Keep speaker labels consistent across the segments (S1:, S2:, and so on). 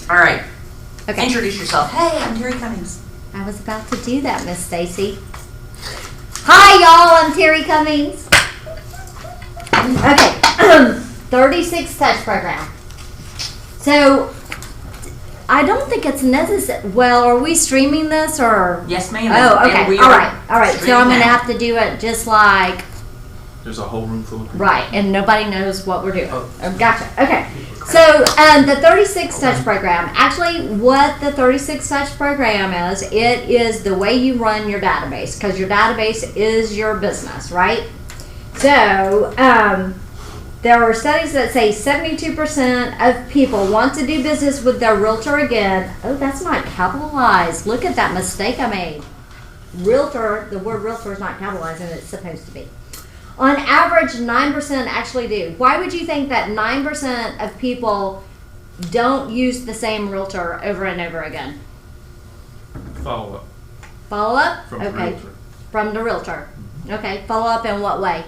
S1: All right.
S2: Okay.
S1: Introduce yourself. Hey, I'm Terry Cummings.
S2: I was about to do that, Miss Stacy. Hi, y'all. I'm Terry Cummings. Okay. 36 touch program. So, I don't think it's necessary. Well, are we streaming this or?
S1: Yes, ma'am.
S2: Oh, okay.
S1: And we
S2: All
S1: are
S2: right. All right. So
S1: streaming
S2: I'm going to
S1: now.
S2: have to do it just like
S3: There's a whole room full of people.
S2: right, and nobody knows what we're doing.
S3: Oh.
S2: Gotcha. Okay. So the 36 touch program. Actually, what the 36 touch program is, it is the way you run your database because your database is your business, right? So there are studies that say 72% of people want to do business with their realtor again. Oh, that's not capitalized. Look at that mistake I made. Realtor, the word realtor is not capitalized and it's supposed to be. On average, 9% actually do. Why would you think that 9% of people don't use the same realtor over and over again?
S3: Follow up
S2: Follow up?
S3: from the
S2: Okay.
S3: realtor.
S2: From the realtor. Okay. Follow up in what way?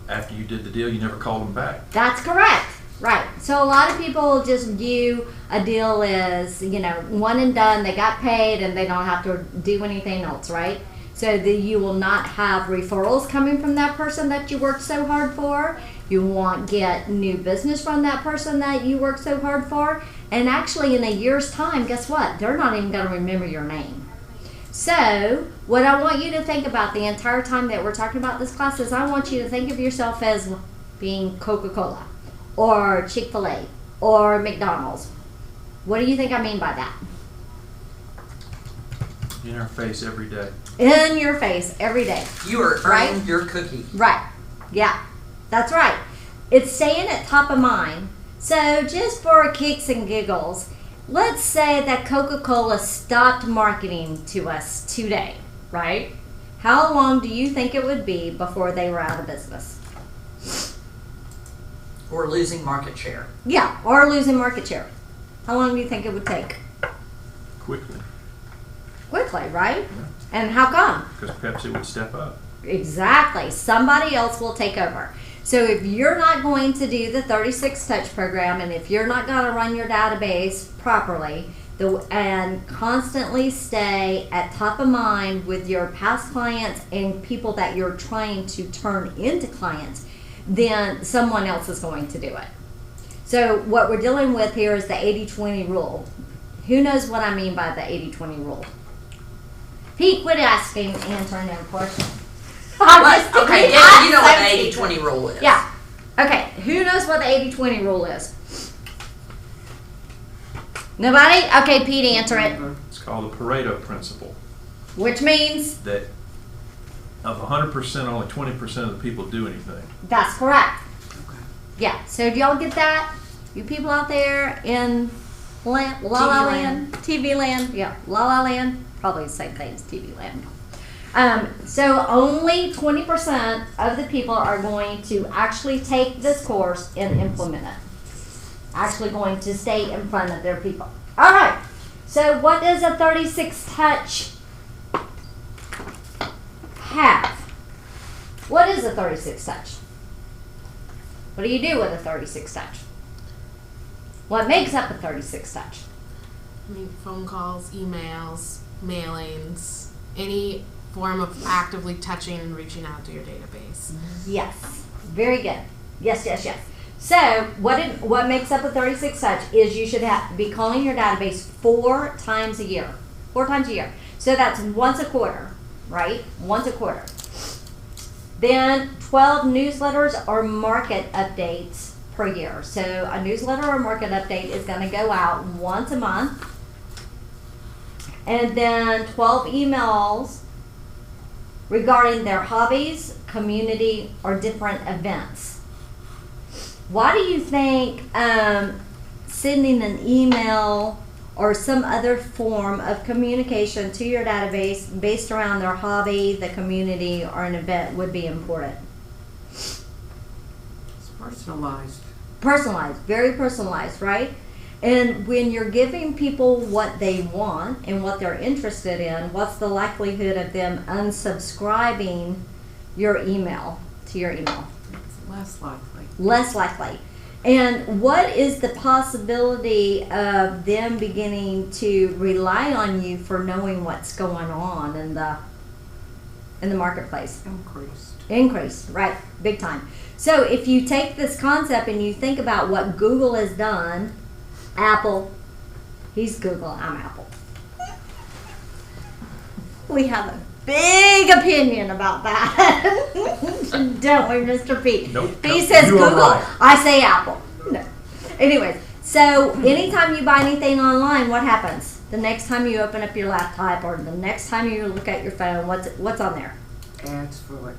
S3: After you did the deal, you never called them back.
S2: That's correct. Right. So a lot of people just view a deal as, one and done. They got paid and they don't have to do anything else, right? So that you will not have referrals coming from that person that you worked so hard for. You won't get new business from that person that you worked so hard for. And actually in a year's time, guess what? They're not even going to remember your name. So what I want you to think about the entire time that we're talking about this class is I want you to think of yourself as being Coca-Cola or Chick-fil-A or McDonald's. What do you think I mean by that?
S3: In our face every day.
S2: In your face every day.
S1: You are earning
S2: Right?
S1: your cookie.
S2: Right. Yeah. That's right. It's staying at top of mind. So just for kicks and giggles, let's say that Coca-Cola stopped marketing to us today, right? How long do you think it would be before they were out of business?
S1: Or losing market share.
S2: Yeah, or losing market share. How long do you think it would take?
S3: Quickly.
S2: Quickly, right? And how come?
S3: Because Pepsi would step up.
S2: Exactly. Somebody else will take over. So if you're not going to do the 36 touch program and if you're not going to run your database properly and constantly stay at top of mind with your past clients and people that you're trying to turn into clients, then someone else is going to do it. So what we're dealing with here is the 80-20 rule. Who knows what I mean by the 80-20 rule? Pete, quit answering them questions.
S1: Okay, yeah, you know what the 80-20 rule is.
S2: Yeah. Okay, who knows what the 80-20 rule is? Nobody? Okay, Pete, answer it.
S3: It's called the Pareto principle.
S2: Which means?
S3: That of 100%, only 20% of the people do anything.
S2: That's correct. Yeah, so do y'all get that? You people out there in La La Land, TV Land, yeah, La La Land, probably the same thing as TV Land. So only 20% of the people are going to actually take this course and implement it. Actually going to stay in front of their people. All right. So what does a 36 touch have? What is a 36 touch? What do you do with a 36 touch? What makes up a 36 touch?
S4: I mean, phone calls, emails, mailings, any form of actively touching and reaching out to your database.
S2: Yes. Very good. Yes, yes, yes. So what makes up a 36 touch is you should be calling your database 4 times a year. 4 times a year. So that's once a quarter, right? Once a quarter. Then 12 newsletters or market updates per year. So a newsletter or market update is going to go out once a month. And then 12 emails regarding their hobbies, community, or different events. Why do you think sending an email or some other form of communication to your database based around their hobby, the community, or an event would be important?
S5: It's personalized.
S2: Personalized, very personalized, right? And when you're giving people what they want and what they're interested in, what's the likelihood of them unsubscribing your email to your email?
S5: It's less likely.
S2: Less likely. And what is the possibility of them beginning to rely on you for knowing what's going on in the marketplace? Increase, right? Big time. So if you take this concept and you think about what Google has done, Apple, he's Google, I'm Apple. We have a big opinion about that. Don't we, Mr. Pete?
S3: Nope.
S2: He says
S3: You are
S2: Google,
S3: right.
S2: I say Apple. No. Anyways, so anytime you buy anything online, what happens? The next time you open up your laptop or the next time you look at your phone, what's on there?
S1: Ads for what?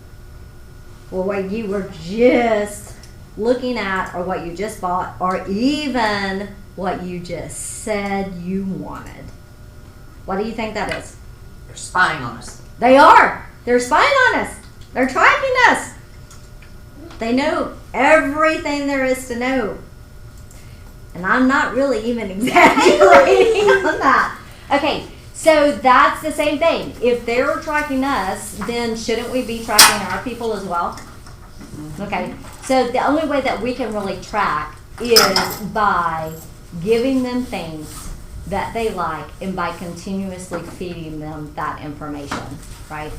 S2: Well, what you were just looking at, or what you just bought, or even what you just said you wanted. What do you think that is?
S1: They're spying on us.
S2: They are. They're spying on us. They're tracking us. They know everything there is to know. And I'm not really even exaggerating on that. Okay, so that's the same thing. If they're tracking us, then shouldn't we be tracking our people as well? Okay, so the only way that we can really track is by giving them things that they like and by continuously feeding them that information, right?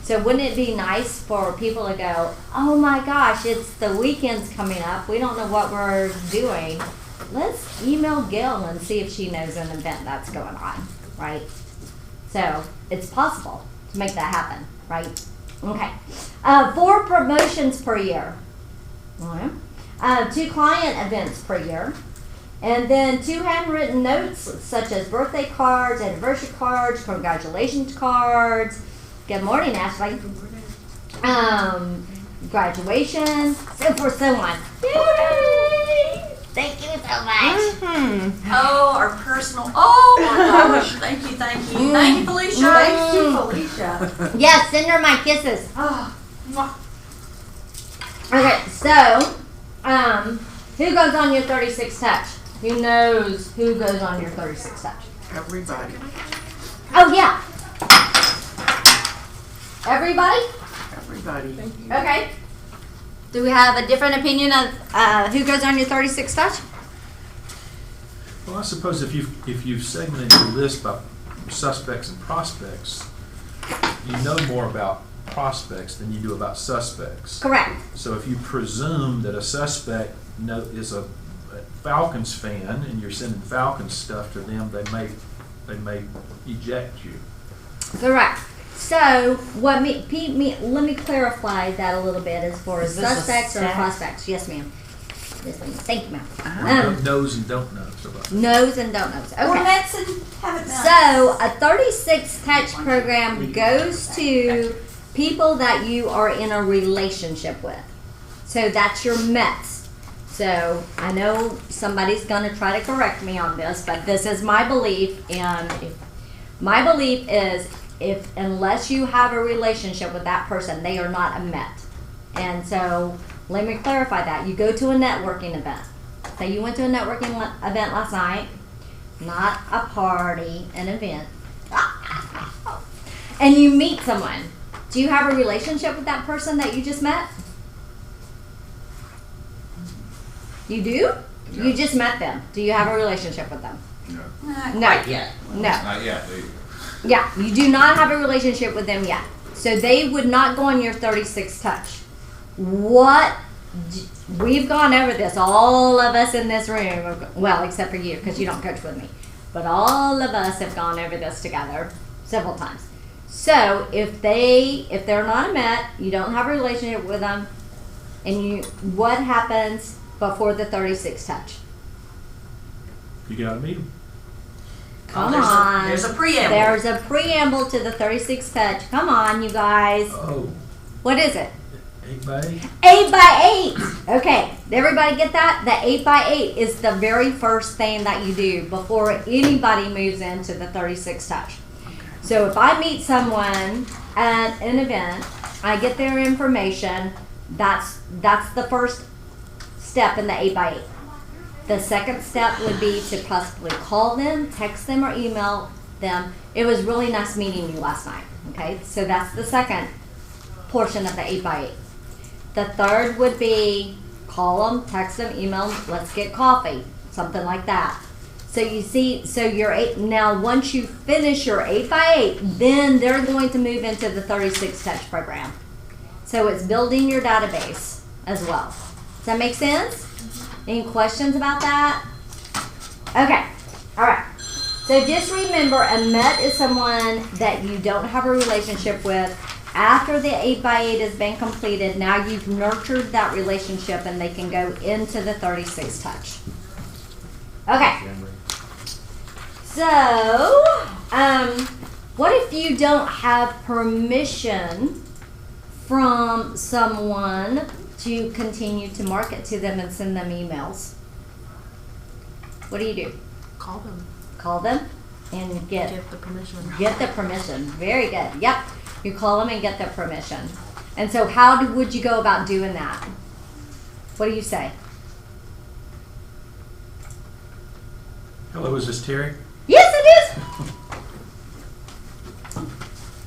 S2: So wouldn't it be nice for people to go, oh my gosh, it's the weekend's coming up, we don't know what we're doing. Let's email Gail and see if she knows an event that's going on, right? So it's possible to make that happen, right? Okay. 4 promotions per year. All right. 2 client events per year. And then 2 handwritten notes such as birthday cards, anniversary cards, congratulations cards. Good morning, Ashley. Graduation, so forth, so on. Yay! Thank you so much.
S1: Oh, our personal. Oh my gosh. Thank you. Thank you, Felicia.
S2: Thank you,
S1: Felicia.
S2: Yes, send her my kisses.
S1: Oh, mwah.
S2: Okay, so, who goes on your 36 touch? Who knows who goes on your 36 touch?
S1: Everybody.
S2: Oh, yeah. Everybody?
S1: Everybody.
S2: Okay. Do we have a different opinion of who goes on your 36 touch?
S3: Well, I suppose if you've segmented your list by suspects and prospects, you know more about prospects than you do about suspects.
S2: Correct.
S3: So if you presume that a suspect is a Falcons fan and you're sending Falcons stuff to them, they may eject you.
S2: Correct. So, let me clarify that a little bit as far as
S1: Is this a
S2: suspects or
S1: stat?
S2: prospects. Yes, ma'am. Yes, ma'am. Thank you, ma'am.
S3: Knows and don't knows about.
S2: Knows and don't knows.
S1: Or
S2: Okay.
S1: let's have it done.
S2: So, a 36 touch program goes to people that you are in a relationship with. So, that's your Mets. So, I know somebody's going to try to correct me on this, but this is my belief. And my belief is unless you have a relationship with that person, they are not a Met. And so, let me clarify that. You go to a networking event. Say you went to a networking event last night, not a party, an event, and you meet someone. Do you have a relationship with that person that you just met? You do?
S5: No.
S2: You just met them. Do you have a relationship with them?
S5: No,
S1: Not
S2: No.
S1: quite yet.
S2: No.
S5: not yet.
S2: Yeah, you do not have a relationship with them yet. So they would not go on your 36 touch. We've gone over this, all of us in this room, well, except for you, because you don't coach with me. But all of us have gone over this together several times. So if they're not a Met, you don't have a relationship with them, and what happens before the 36 touch?
S3: You gotta meet them.
S2: Come
S1: there's
S2: on.
S1: there's a preamble.
S2: There's a preamble to the 36 touch. Come on, you guys.
S3: Oh,
S2: What is it?
S3: 8x8.
S2: 8 by 8. Okay, everybody get that? The 8 by 8 is the very first thing that you do before anybody moves into the 36 touch. So if I meet someone at an event, I get their information. That's the first step in the 8 by 8. The second step would be to possibly call them, text them, or email them. It was really nice meeting you last night. Okay, so that's the second portion of the 8 by 8. The third would be call them, text them, email them, let's get coffee, something like that. So you see, so your now once you finish your 8x8, then they're going to move into the 36 touch program. So it's building your database as well. Does that make sense? Any questions about that? Okay, all right. So just remember, a MET is someone that you don't have a relationship with. After the 8x8 has been completed, now you've nurtured that relationship and they can go into the 36 touch. Okay. So, what if you don't have permission from someone to continue to market to them and send them emails? What do?
S4: Call them.
S2: Call them and get
S4: the permission.
S2: Get the permission. Very good. Yep. You call them and get the permission. And so how would you go about doing that? What do you say?
S3: Hello, is this Terry?
S2: Yes, it is.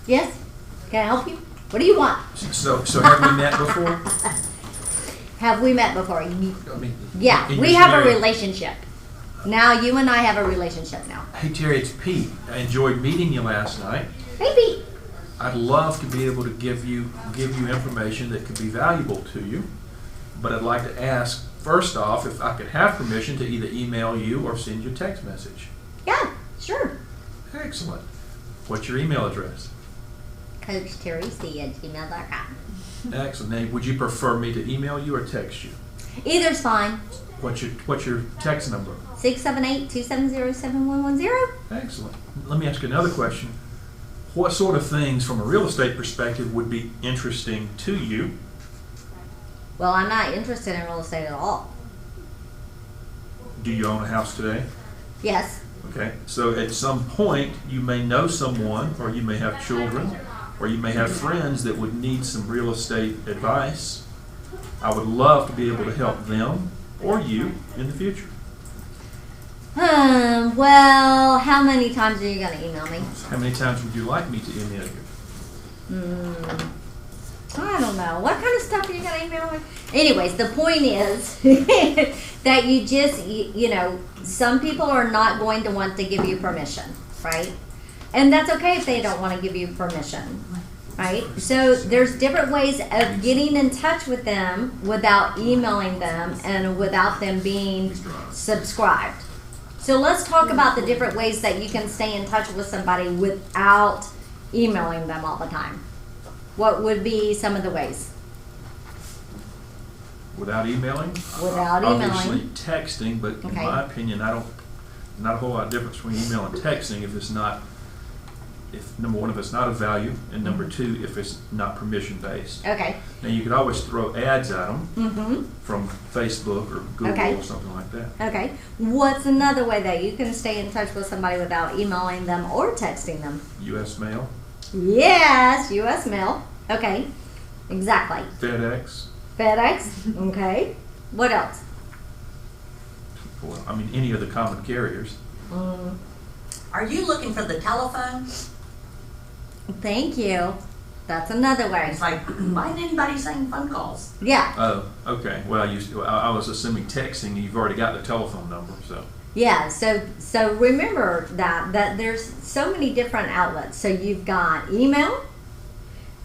S2: Yes? Can I help you? What do you want?
S3: So have we met before?
S2: Have we met before?
S3: I mean,
S2: Yeah,
S3: in
S2: we
S3: your
S2: have a
S3: scenario-
S2: relationship. Now you and I have a relationship now.
S3: Hey Terry, it's Pete. I enjoyed meeting you last night.
S2: Hey, Pete.
S3: I'd love to be able to give you information that could be valuable to you, but I'd like to ask first off if I could have permission to either email you or send you a text message.
S2: Yeah, sure.
S3: Excellent. What's your email address?
S2: CoachTerryC@gmail.com.
S3: Excellent. Now, would you prefer me to email you or text you?
S2: Either's fine.
S3: What's your text number?
S2: 678-270-7110.
S3: Excellent. Let me ask you another question. What sort of things from a real estate perspective would be interesting to you?
S2: Well, I'm not interested in real estate at all.
S3: Do you own a house today?
S2: Yes.
S3: Okay, so at some point you may know someone, or you may have children, or you may have friends that would need some real estate advice. I would love to be able to help them or you in the future.
S2: Well, how many times are you going to email me?
S3: How many times would you like me to email you?
S2: I don't know. What kind of stuff are you going to email me? Anyways, the point is that you just, you know, some people are not going to want to give you permission, right? And that's okay if they don't want to give you permission, right? So there's different ways of getting in touch with them without emailing them and without them being subscribed. So let's talk about the different ways that you can stay in touch with somebody without emailing them all the time. What would be some of the ways?
S3: Without emailing?
S2: Without emailing.
S3: Obviously texting, but in
S2: Okay.
S3: my opinion, not a whole lot of difference between email and texting if number one, if it's not of value, and number two, if it's not permission based.
S2: Okay.
S3: Now you could always throw ads at them
S2: Mm-hmm.
S3: from Facebook or Google
S2: Okay.
S3: or something like that.
S2: Okay. What's another way that you can stay in touch with somebody without emailing them or texting them?
S3: U.S. mail,
S2: Yes, U.S. mail. Okay. Exactly.
S3: FedEx.
S2: FedEx. Okay. What else?
S3: Well, I mean, any of the common carriers.
S1: Are you looking for the telephone?
S2: Thank you. That's another way.
S1: It's like, why isn't anybody saying phone calls?
S2: Yeah.
S3: Oh, okay. Well, I was assuming texting. You've already got the telephone number, so.
S2: Yeah, so remember that there's so many different outlets. So you've got email,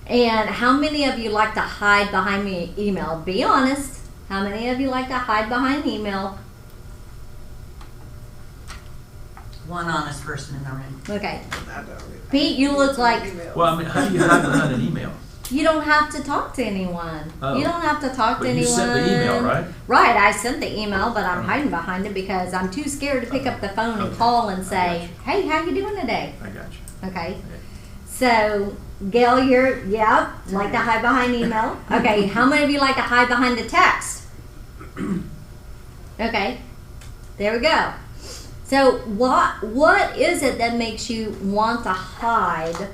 S2: and how many of you like to hide behind email? Be honest. How many of you like to hide behind email?
S1: One honest person in the room.
S2: Okay. Pete, you look like
S3: Well, I mean, how do you hide behind an email?
S2: you don't have to talk to anyone.
S3: Oh.
S2: You don't have to talk to
S3: But
S2: anyone.
S3: you sent the email, right?
S2: Right, I sent the email, but I'm hiding behind it because I'm too scared to pick up the phone and
S3: Okay.
S2: call and
S3: I
S2: say, "Hey, how you doing today?"
S3: I got you.
S2: Okay. So, Gail, like to hide behind email. Okay, how many of you like to hide behind the text? Okay, there we go. So, what is it that makes you want to hide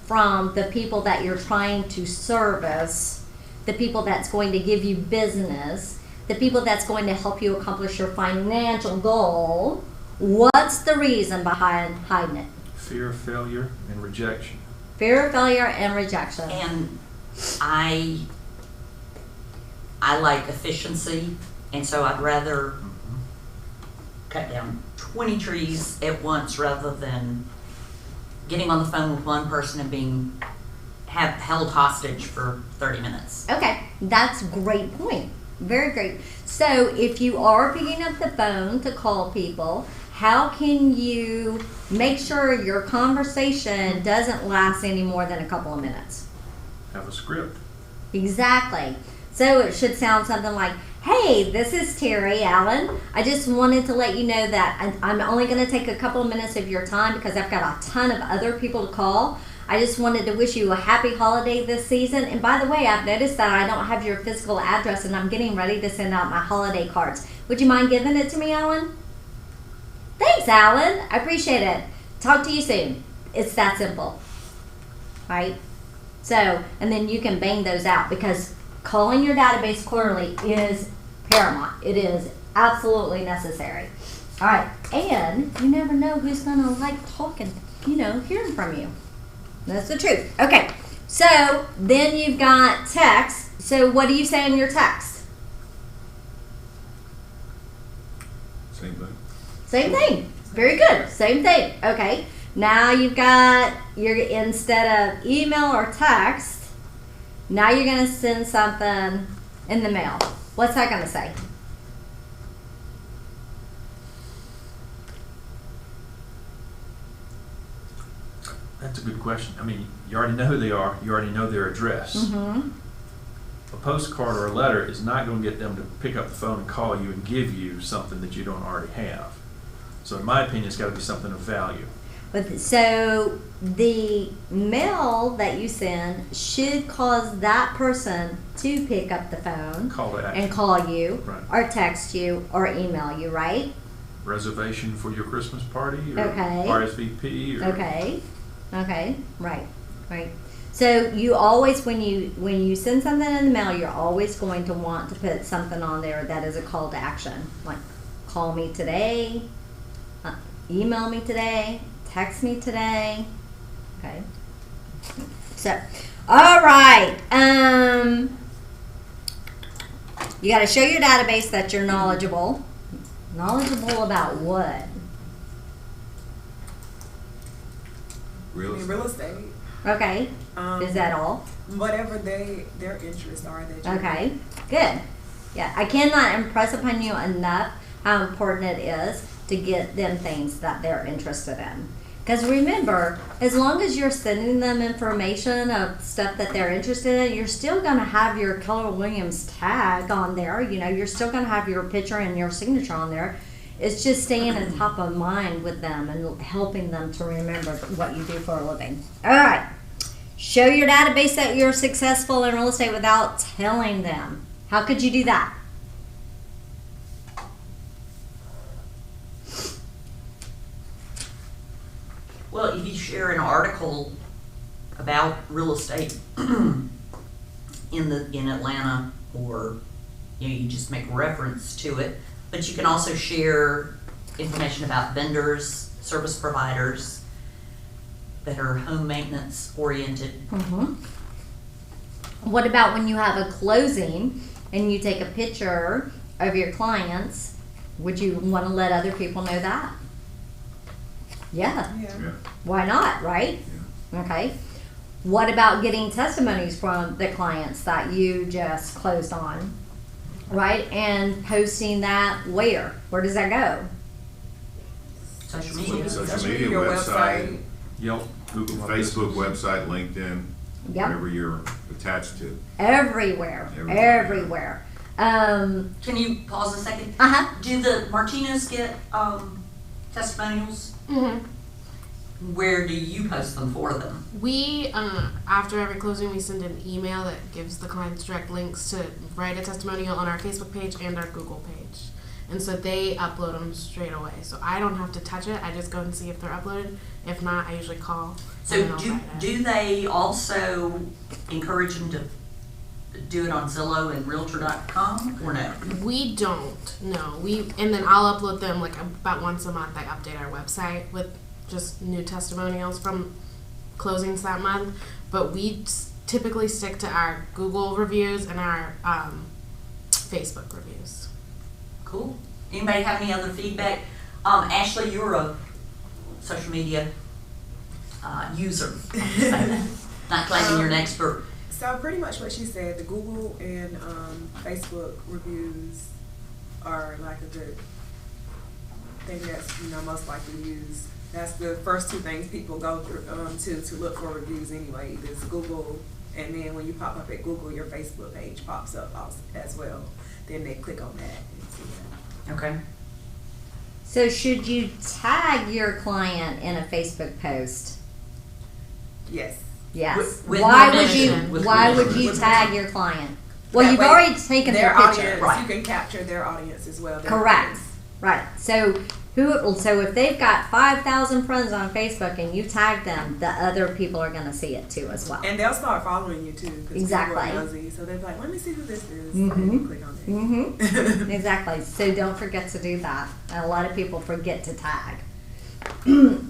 S2: from the people that you're trying to service, the people that's going to give you business, the people that's going to help you accomplish your financial goal? What's the reason behind hiding it?
S3: Fear of failure and rejection.
S2: Fear of failure and rejection.
S1: And I I like efficiency, and so I'd rather cut down 20 trees at once rather than getting on the phone with one person and being held hostage for 30 minutes.
S2: Okay, that's a great point. Very great. So if you are picking up the phone to call people, how can you make sure your conversation doesn't last any more than a couple of minutes?
S3: Have a script.
S2: Exactly. So it should sound something like, hey, this is Terry Allen. I just wanted to let you know that I'm only going to take a couple of minutes of your time because I've got a ton of other people to call. I just wanted to wish you a happy holiday this season. And by the way, I've noticed that I don't have your physical address and I'm getting ready to send out my holiday cards. Would you mind giving it to me, Alan? Thanks, Alan. I appreciate it. Talk to you soon. It's that simple. Right? So, and then you can bang those out because calling your database quarterly is paramount. It is absolutely necessary. All right. And you never know who's going to like talking, hearing from you. That's the truth. Okay. So then you've got text. So what do you say in your text?
S5: Same thing.
S2: Same thing. Very good. Same thing. Okay. Now you've got instead of email or text, now you're going to send something in the mail. What's that going to say?
S3: That's a good question. I mean, you already know who they are. You already know their address.
S2: Mm-hmm.
S3: A postcard or a letter is not going to get them to pick up the phone and call you and give you something that you don't already have. So in my opinion, it's got to be something of value.
S2: So the mail that you send should cause that person to pick up the phone
S3: Call to action.
S2: and call you,
S3: Right.
S2: or text you, or email you, right?
S3: Reservation for your Christmas party or
S2: Okay.
S3: RSVP or
S2: Okay, right. So you always, when you send something in the mail, you're always going to want to put something on there that is a call to action, like call me today, email me today, text me today. Okay. So, all right. You got to show your database that you're knowledgeable. Knowledgeable about what?
S5: Real estate.
S6: Real estate.
S2: Okay. Is that all?
S6: Whatever their interests are that you
S2: Okay. Good. Yeah, I cannot impress upon you enough how important it is to get them things that they're interested in. Because remember, as long as you're sending them information of stuff that they're interested in, you're still going to have your Keller Williams tag on there. You're still going to have your picture and your signature on there. It's just staying on top of mind with them and helping them to remember what you do for a living. All right. Show your database that you're successful in real estate without telling them. How could you do that?
S1: Well, if you share an article about real estate in Atlanta, or you just make reference to it, but you can also share information about vendors, service providers that are home maintenance oriented.
S2: Mm-hmm. What about when you have a closing and you take a picture of your clients? Would you want to let other people know that? Yeah.
S6: Yeah.
S5: Yeah.
S2: Why not, right? Okay. What about getting testimonies from the clients that you just closed on, right? And posting that where? Where does that go?
S1: Social media.
S5: Social media website,
S3: Yelp, Google,
S5: Facebook website, LinkedIn,
S2: Yep.
S5: whatever you're attached to.
S2: Everywhere.
S5: Everywhere.
S1: Can you pause a second?
S2: Uh-huh.
S1: Do the Martinos get testimonials?
S4: Mm-hmm.
S1: Where do you post them for them?
S4: We, after every closing, we send an email that gives the clients direct links to write a testimonial on our Facebook page and our Google page. And so they upload them straight away. So I don't have to touch it. I just go and see if they're uploaded. If not, I usually call.
S1: So
S4: and then I'll write it.
S1: do they also encourage them to do it on Zillow and Realtor.com or no?
S4: We don't, no. And then I'll upload them like about once a month. I update our website with just new testimonials from closings that month. But we typically stick to our Google reviews and our Facebook reviews.
S1: Cool. Anybody have any other feedback? Ashley, you're a social media user. I'll just say that. Not claiming you're an expert.
S6: So pretty much what she said, the Google and Facebook reviews are like a good thing that's most likely used. That's the first two things people go through to look for reviews anyway. There's Google, and then when you pop up at Google, your Facebook page pops up as well. Then they click on that and see that.
S1: Okay.
S2: So should you tag your client in a Facebook post?
S6: Yes.
S2: Yes.
S1: With
S2: Why would
S1: permission.
S2: you?
S1: With
S2: Why would
S1: permission.
S2: you
S6: With
S2: tag your client? Well,
S6: That
S2: you've
S6: way,
S2: already taken their picture.
S6: audience,
S1: Right.
S6: you can capture their audience as well. their
S2: Correct.
S6: friends.
S2: Right. So so if they've got 5,000 friends on Facebook and you tag them, the other people are going to see it too as well.
S6: And they'll start following you too. 'Cause
S2: Exactly.
S6: people are nosy, so they're like, let me see who this is.
S2: Mhm.
S6: And you click on it.
S2: Mm-hmm. Exactly. So don't forget to do that. A lot of people forget to tag.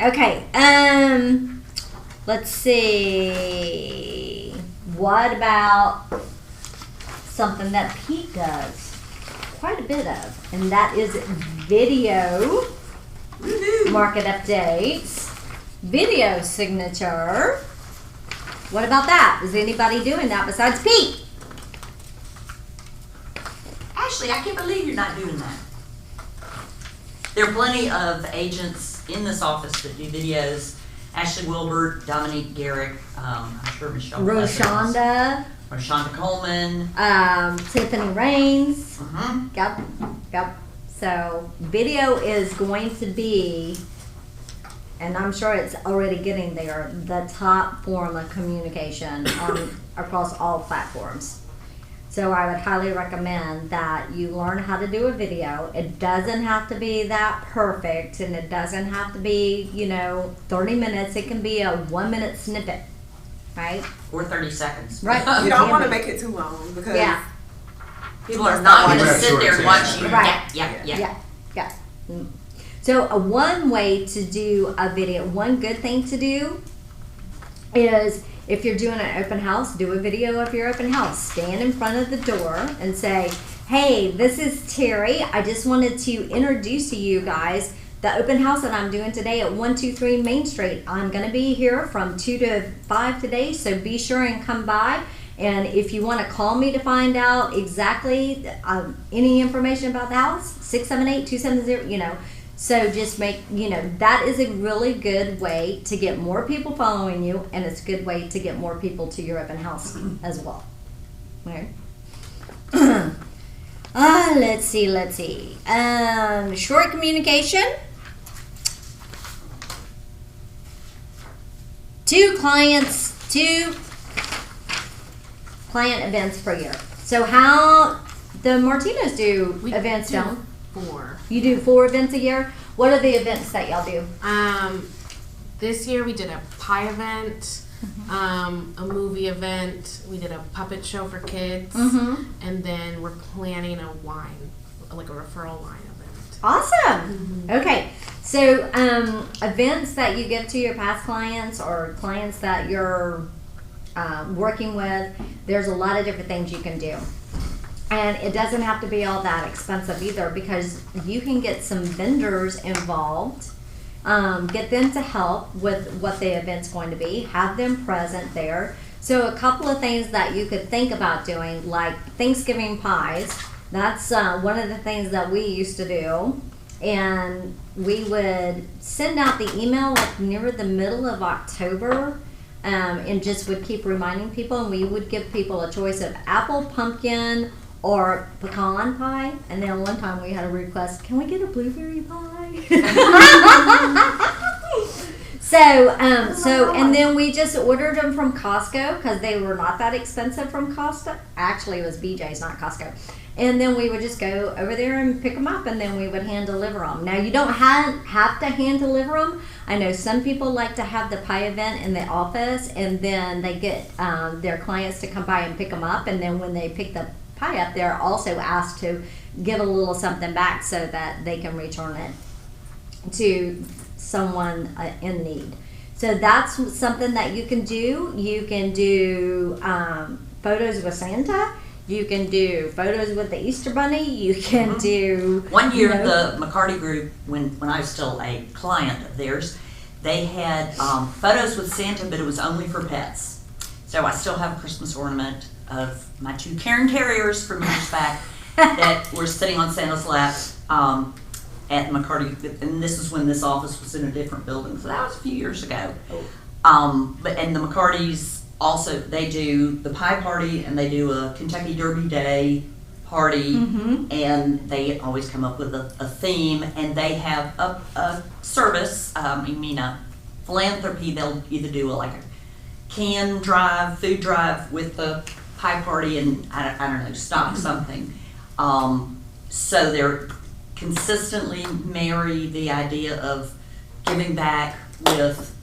S2: Okay. Let's see. What about something that Pete does quite a bit of, and that is video market updates, video signature. What about that? Is anybody doing that besides Pete?
S1: Ashley, I can't believe you're not doing that. There are plenty of agents in this office that do videos. Ashley Wilbert, Dominique Garrick, I'm sure Michelle.
S2: Roshonda,
S1: Roshonda Coleman.
S2: Tiffany Raines.
S1: Mm-hmm.
S2: Yep. So video is going to be, and I'm sure it's already getting there, the top form of communication across all platforms. So I would highly recommend that you learn how to do a video. It doesn't have to be that perfect, and it doesn't have to be, 30 minutes. It can be a 1-minute snippet, right?
S1: Or 30 seconds.
S2: Right.
S6: You don't want to make it too long because
S2: Yeah.
S1: People are not going to
S5: People have
S1: sit
S5: short
S1: there and watch you.
S2: Right.
S1: Yeah.
S2: Yeah. Mm. So one way to do a video, one good thing to do is if you're doing an open house, do a video of your open house. Stand in front of the door and say, hey, this is Terry. I just wanted to introduce to you guys the open house that I'm doing today at 123 Main Street. I'm going to be here from 2 to 5 today, so be sure and come by. And if you want to call me to find out exactly any information about the house, 678-270, So just make, that is a really good way to get more people following you, and it's a good way to get more people to your open house as well. Okay. Let's see. Short communication. 2 client events per year. So how the Martinos do events, don't?
S4: 4.
S2: You do 4 events a year? What are the events that y'all do?
S4: This year we did a pie event, a movie event. We did a puppet show for kids, and then we're planning a wine, like a referral wine event.
S2: Awesome. Okay. So events that you give to your past clients or clients that you're working with, there's a lot of different things you can do. And it doesn't have to be all that expensive either, because you can get some vendors involved, get them to help with what the event's going to be, have them present there. So a couple of things that you could think about doing, like Thanksgiving pies. That's one of the things that we used to do. And we would send out the email like near the middle of October, and just would keep reminding people, and we would give people a choice of apple, pumpkin, or pecan pie. And then one time we had a request, can we get a blueberry pie? And then we just ordered them from Costco because they were not that expensive from Costco. Actually, it was BJ's, not Costco. And then we would just go over there and pick them up, and then we would hand deliver them. Now, you don't have to hand deliver them. I know some people like to have the pie event in the office, and then they get their clients to come by and pick them up. And then when they pick the pie up, they're also asked to give a little something back so that they can return it to someone in need. So that's something that you can do. You can do photos with Santa. You can do photos with the Easter Bunny. You can do
S1: One year,
S2: you know,
S1: the McCarty Group, when I was still a client of theirs, they had photos with Santa, but it was only for pets. So I still have a Christmas ornament of my 2 Cairn Terriers from years back that were sitting on Santa's lap at McCarty, and this is when this office was in a different building, so that was a few years ago. And the McCartys also, they do the pie party and they do a Kentucky Derby Day party, and they always come up with a theme, and they have a service, a philanthropy. They'll either do like a can drive, food drive with the pie party, and I don't know, stock something. So they're consistently marry the idea of giving back with,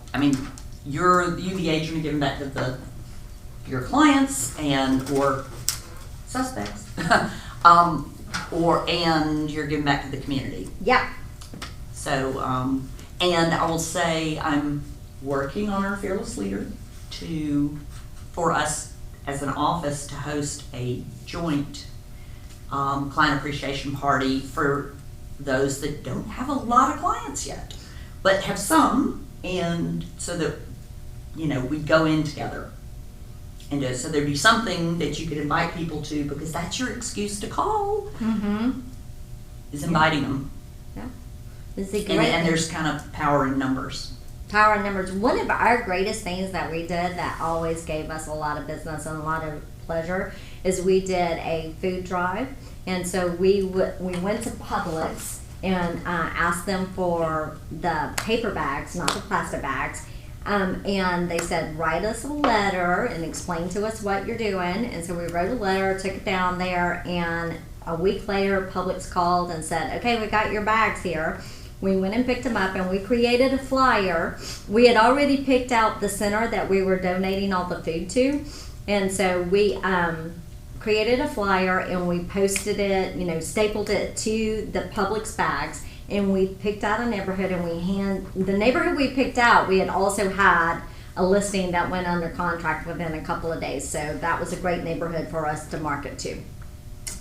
S1: you the agent are giving back to your clients or suspects, and you're giving back to the community.
S2: yeah.
S1: So, and I will say I'm working on our Fearless Leader for us as an office to host a joint client appreciation party for those that don't have a lot of clients yet, but have some, and so that, we go in together. And so there'd be something that you could invite people to, because that's your excuse to call, is inviting them.
S2: It's a
S1: And,
S2: great
S1: and there's kind of power in numbers.
S2: power in numbers. One of our greatest things that we did that always gave us a lot of business and a lot of pleasure is we did a food drive. And so we went to Publix and asked them for the paper bags, not the plastic bags. And they said, write us a letter and explain to us what you're doing. And so we wrote a letter, took it down there, and a week later, Publix called and said, okay, we got your bags here. We went and picked them up, and we created a flyer. We had already picked out the center that we were donating all the food to. And so we created a flyer, and we posted it, stapled it to the Publix bags. And we picked out a neighborhood, and the neighborhood we picked out, we had also had a listing that went under contract within a couple of days. So that was a great neighborhood for us to market to.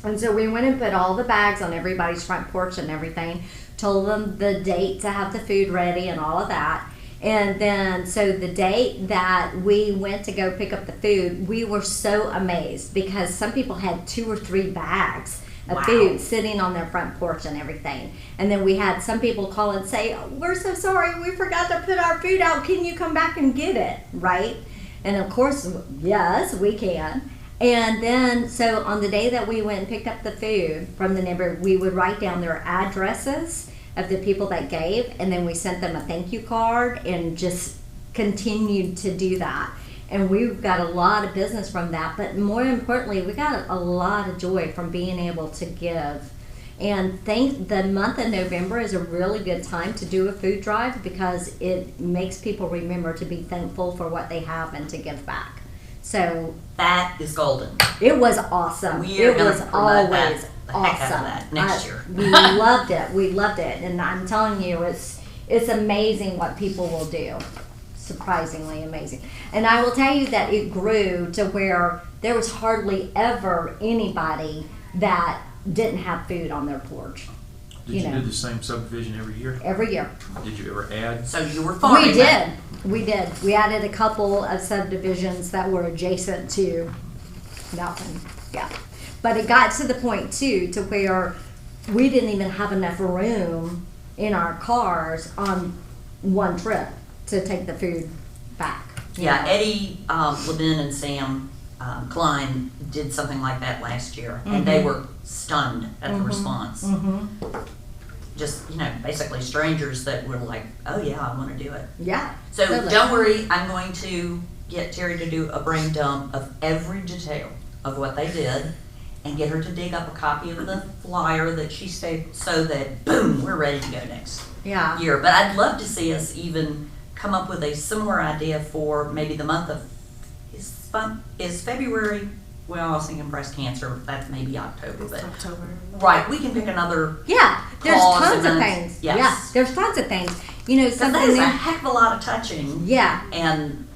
S2: And so we went and put all the bags on everybody's front porch and everything, told them the date to have the food ready and all of that. And then, so the date that we went to go pick up the food, we were so amazed because some people had 2 or 3 bags of food sitting on their front porch and everything. And then we had some people call and say, oh, we're so sorry, we forgot to put our food out. Can you come back and get it, right? And of course, yes, we can. And then, so on the day that we went and picked up the food from the neighbor, we would write down their addresses of the people that gave, and then we sent them a thank you card and just continued to do that. And we got a lot of business from that, but more importantly, we got a lot of joy from being able to give. And the month of November is a really good time to do a food drive because it makes people remember to be thankful for what they have and to give back. So
S1: That is golden.
S2: it was awesome.
S1: We are
S2: It
S1: gonna
S2: was
S1: promote that
S2: always
S1: the heck out of
S2: awesome.
S1: that next year.
S2: We loved it. We loved it, and I'm telling you, it's amazing what people will do. Surprisingly amazing. And I will tell you that it grew to where there was hardly ever anybody that didn't have food on their porch.
S3: Did you do the same subdivision every year?
S2: Every year.
S3: Did you ever add?
S1: So you were farming.
S2: We did. We did. We added a couple of subdivisions that were adjacent to nothing. Yeah. But it got to the point too to where we didn't even have enough room in our cars on one trip to take the food back. you
S1: Yeah,
S2: know.
S1: Eddie Levin and Sam Klein did something like that last year, and they were stunned at the response. Just, basically strangers that were like, oh yeah, I want to do it.
S2: Yeah.
S1: So
S2: totally.
S1: don't worry, I'm going to get Terry to do a brain dump of every detail of what they did and get her to dig up a copy of the flyer that she saved so that, boom, we're ready to go next
S2: Yeah.
S1: year. But I'd love to see us even come up with a similar idea for maybe the month of, is February, well, I was thinking breast cancer, that may be October, but,
S4: October.
S1: right, we can pick another,
S2: Yeah. There's
S1: Cause
S2: tons of
S1: events.
S2: things.
S1: Yes.
S2: Yeah. There's tons of things.
S1: because that
S2: Something
S1: is a
S2: that,
S1: heck of a lot of touching
S2: yeah.
S1: and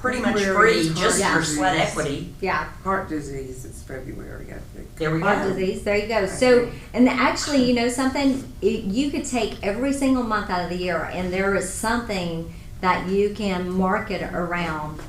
S1: pretty much
S7: February
S1: free,
S7: is
S1: just
S2: heart
S1: your sweat
S7: disease.
S1: equity.
S2: Yeah.
S7: Heart disease is February, I think.
S1: There we
S2: Heart
S1: go.
S2: disease. There you go. So, and actually, you know something? You could take every single month out of the year, and there is something that you can market around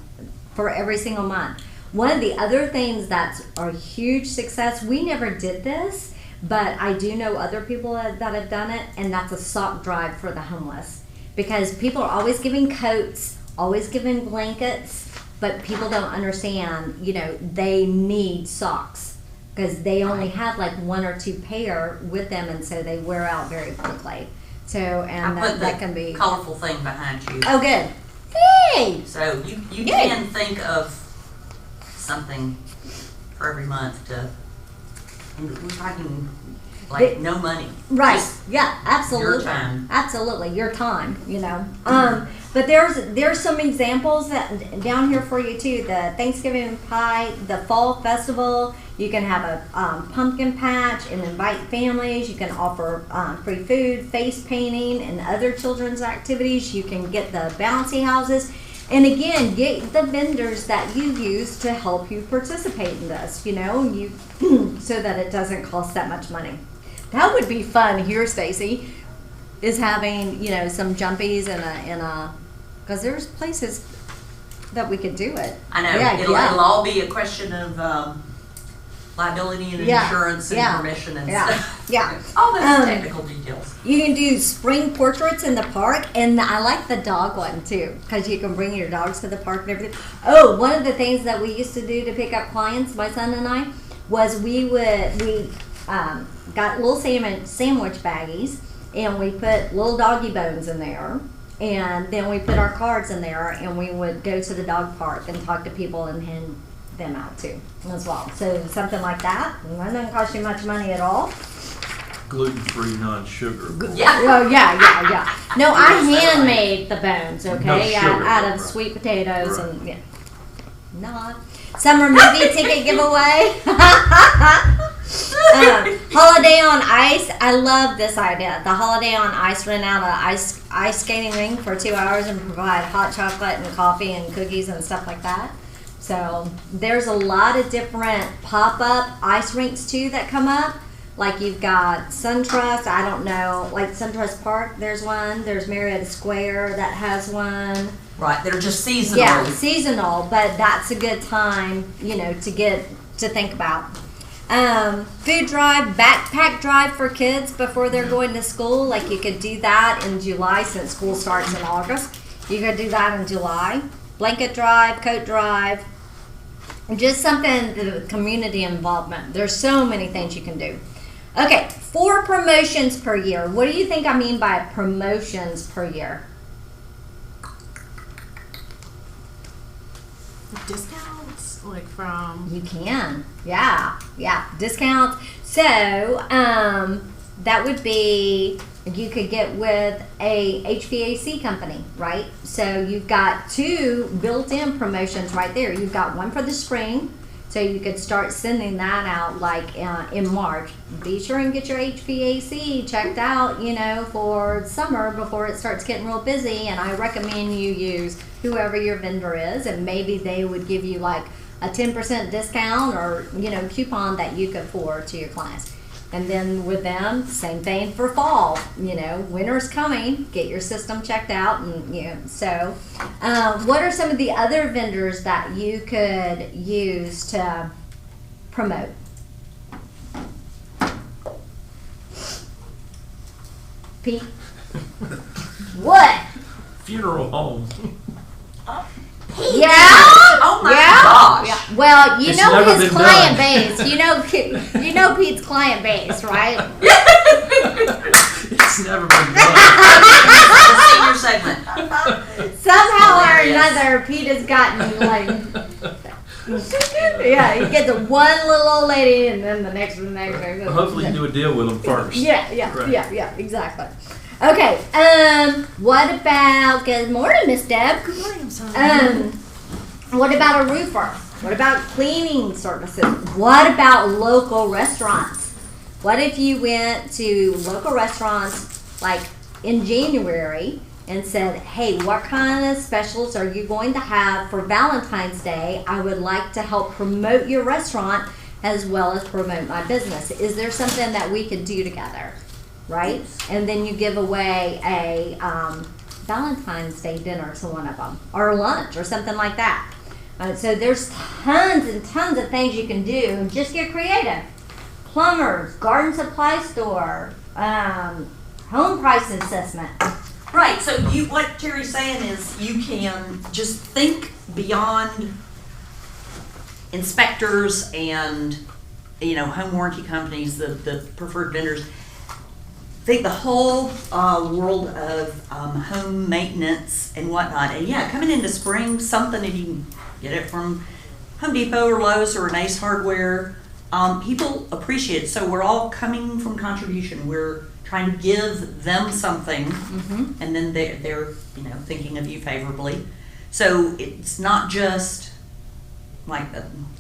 S2: for every single month. One of the other things that's a huge success, we never did this, but I do know other people that have done it, and that's a sock drive for the homeless. Because people are always giving coats, always giving blankets, but people don't understand, you know, they need socks because they only have like 1 or 2 pair with them, and so they wear out very quickly. So, and
S1: I put
S2: that
S1: the
S2: can be.
S1: colorful thing behind you.
S2: Oh, good. Hey!
S1: So you
S2: Good.
S1: can think of something for every month to, and we're talking like no money.
S2: Right.
S1: Just
S2: Yeah, absolutely.
S1: your time.
S2: Absolutely. Your time, you know. But there's some examples that down here for you too. The Thanksgiving pie, the fall festival. You can have a pumpkin patch and invite families. You can offer free food, face painting, and other children's activities. You can get the bouncy houses. And again, get the vendors that you use to help you participate in this, you know, so that it doesn't cost that much money. That would be fun here, Stacy, is having, you know, some jumpies because there's places that we could do it.
S1: I know,
S2: Yeah,
S1: it'll
S2: yeah.
S1: all be a question of liability and
S2: Yeah,
S1: insurance and
S2: yeah,
S1: permission and
S2: yeah,
S1: stuff.
S2: yeah.
S1: All those
S2: Um,
S1: technical details.
S2: You can do spring portraits in the park, and I like the dog one too, because you can bring your dogs to the park and everything. Oh, one of the things that we used to do to pick up clients, my son and I, was we got little sandwich baggies, and we put little doggy bones in there, and then we put our cards in there, and we would go to the dog park and talk to people and hand them out too as well. So something like that, and that doesn't cost you much money at all.
S3: Gluten-free, non-sugar.
S1: Yeah.
S2: Oh yeah. No, I
S1: Yes, I
S2: handmade the bones. Okay,
S3: No sugar,
S2: out of
S3: right.
S2: sweet potatoes
S3: Right.
S2: and yeah. Not summer movie ticket giveaway. Holiday on ice. I love this idea. The holiday on ice. Rent out a ice skating ring for 2 hours and provide hot chocolate and coffee and cookies and stuff like that. So there's a lot of different pop-up ice rinks too that come up. Like you've got SunTrust, I don't know, like SunTrust Park, there's one. There's Marietta Square that has one.
S1: Right, they're just seasonal.
S2: Yeah, seasonal, but that's a good time, you know, to think about. Food drive, backpack drive for kids before they're going to school. Like you could do that in July since school starts in August. You could do that in July. Blanket drive, coat drive. Just something, the community involvement. There's so many things you can do. Okay, 4 promotions per year. What do you think I mean by promotions per year?
S4: Discounts, like from
S2: You can, yeah, discounts. So that would be, you could get with a HVAC company, right? So you've got 2 built-in promotions right there. You've got one for the spring, so you could start sending that out like in March. Be sure and get your HVAC checked out, you know, for summer before it starts getting real busy. And I recommend you use whoever your vendor is, and maybe they would give you like a 10% discount or, you know, coupon that you could forward to your clients. And then with them, same thing for fall. You know, winter's coming. Get your system checked out, and you know. So, what are some of the other vendors that you could use to promote? Pete, what?
S3: Funeral home.
S2: Yeah.
S1: Oh my
S2: Yeah?
S1: gosh.
S2: Yeah. Well, you
S3: It's
S2: know
S3: never
S2: his
S3: been
S2: client
S3: done.
S2: base. You know Pete's client base, right?
S3: It's never been done.
S1: The senior segment.
S2: Somehow or
S1: Hilarious.
S2: another, Pete has gotten like, yeah, he gets one little old lady, and then the next one, the next one.
S3: Well, hopefully you do a deal with them first.
S2: Yeah,
S3: Right.
S2: yeah, exactly. Okay, what about, good morning, Miss Deb.
S7: Good morning, I'm sorry.
S2: What about a roofer? What about cleaning services? What about local restaurants? What if you went to local restaurants like in January and said, hey, what kind of specials are you going to have for Valentine's Day? I would like to help promote your restaurant as well as promote my business. Is there something that we could do together? Right? And then you give away a Valentine's Day dinner to one of them, or lunch, or something like that. So there's tons and tons of things you can do. Just get creative. Plumbers, garden supply store, home price assessment.
S1: Right, so what Terry's saying is you can just think beyond inspectors and, home warranty companies, the preferred vendors. Think the whole world of home maintenance and whatnot. And yeah, coming into spring, something if you can get it from Home Depot or Lowe's or an Ace Hardware, people appreciate it. So we're all coming from contribution. We're trying to give them something, and then they're thinking of you favorably. So it's not just like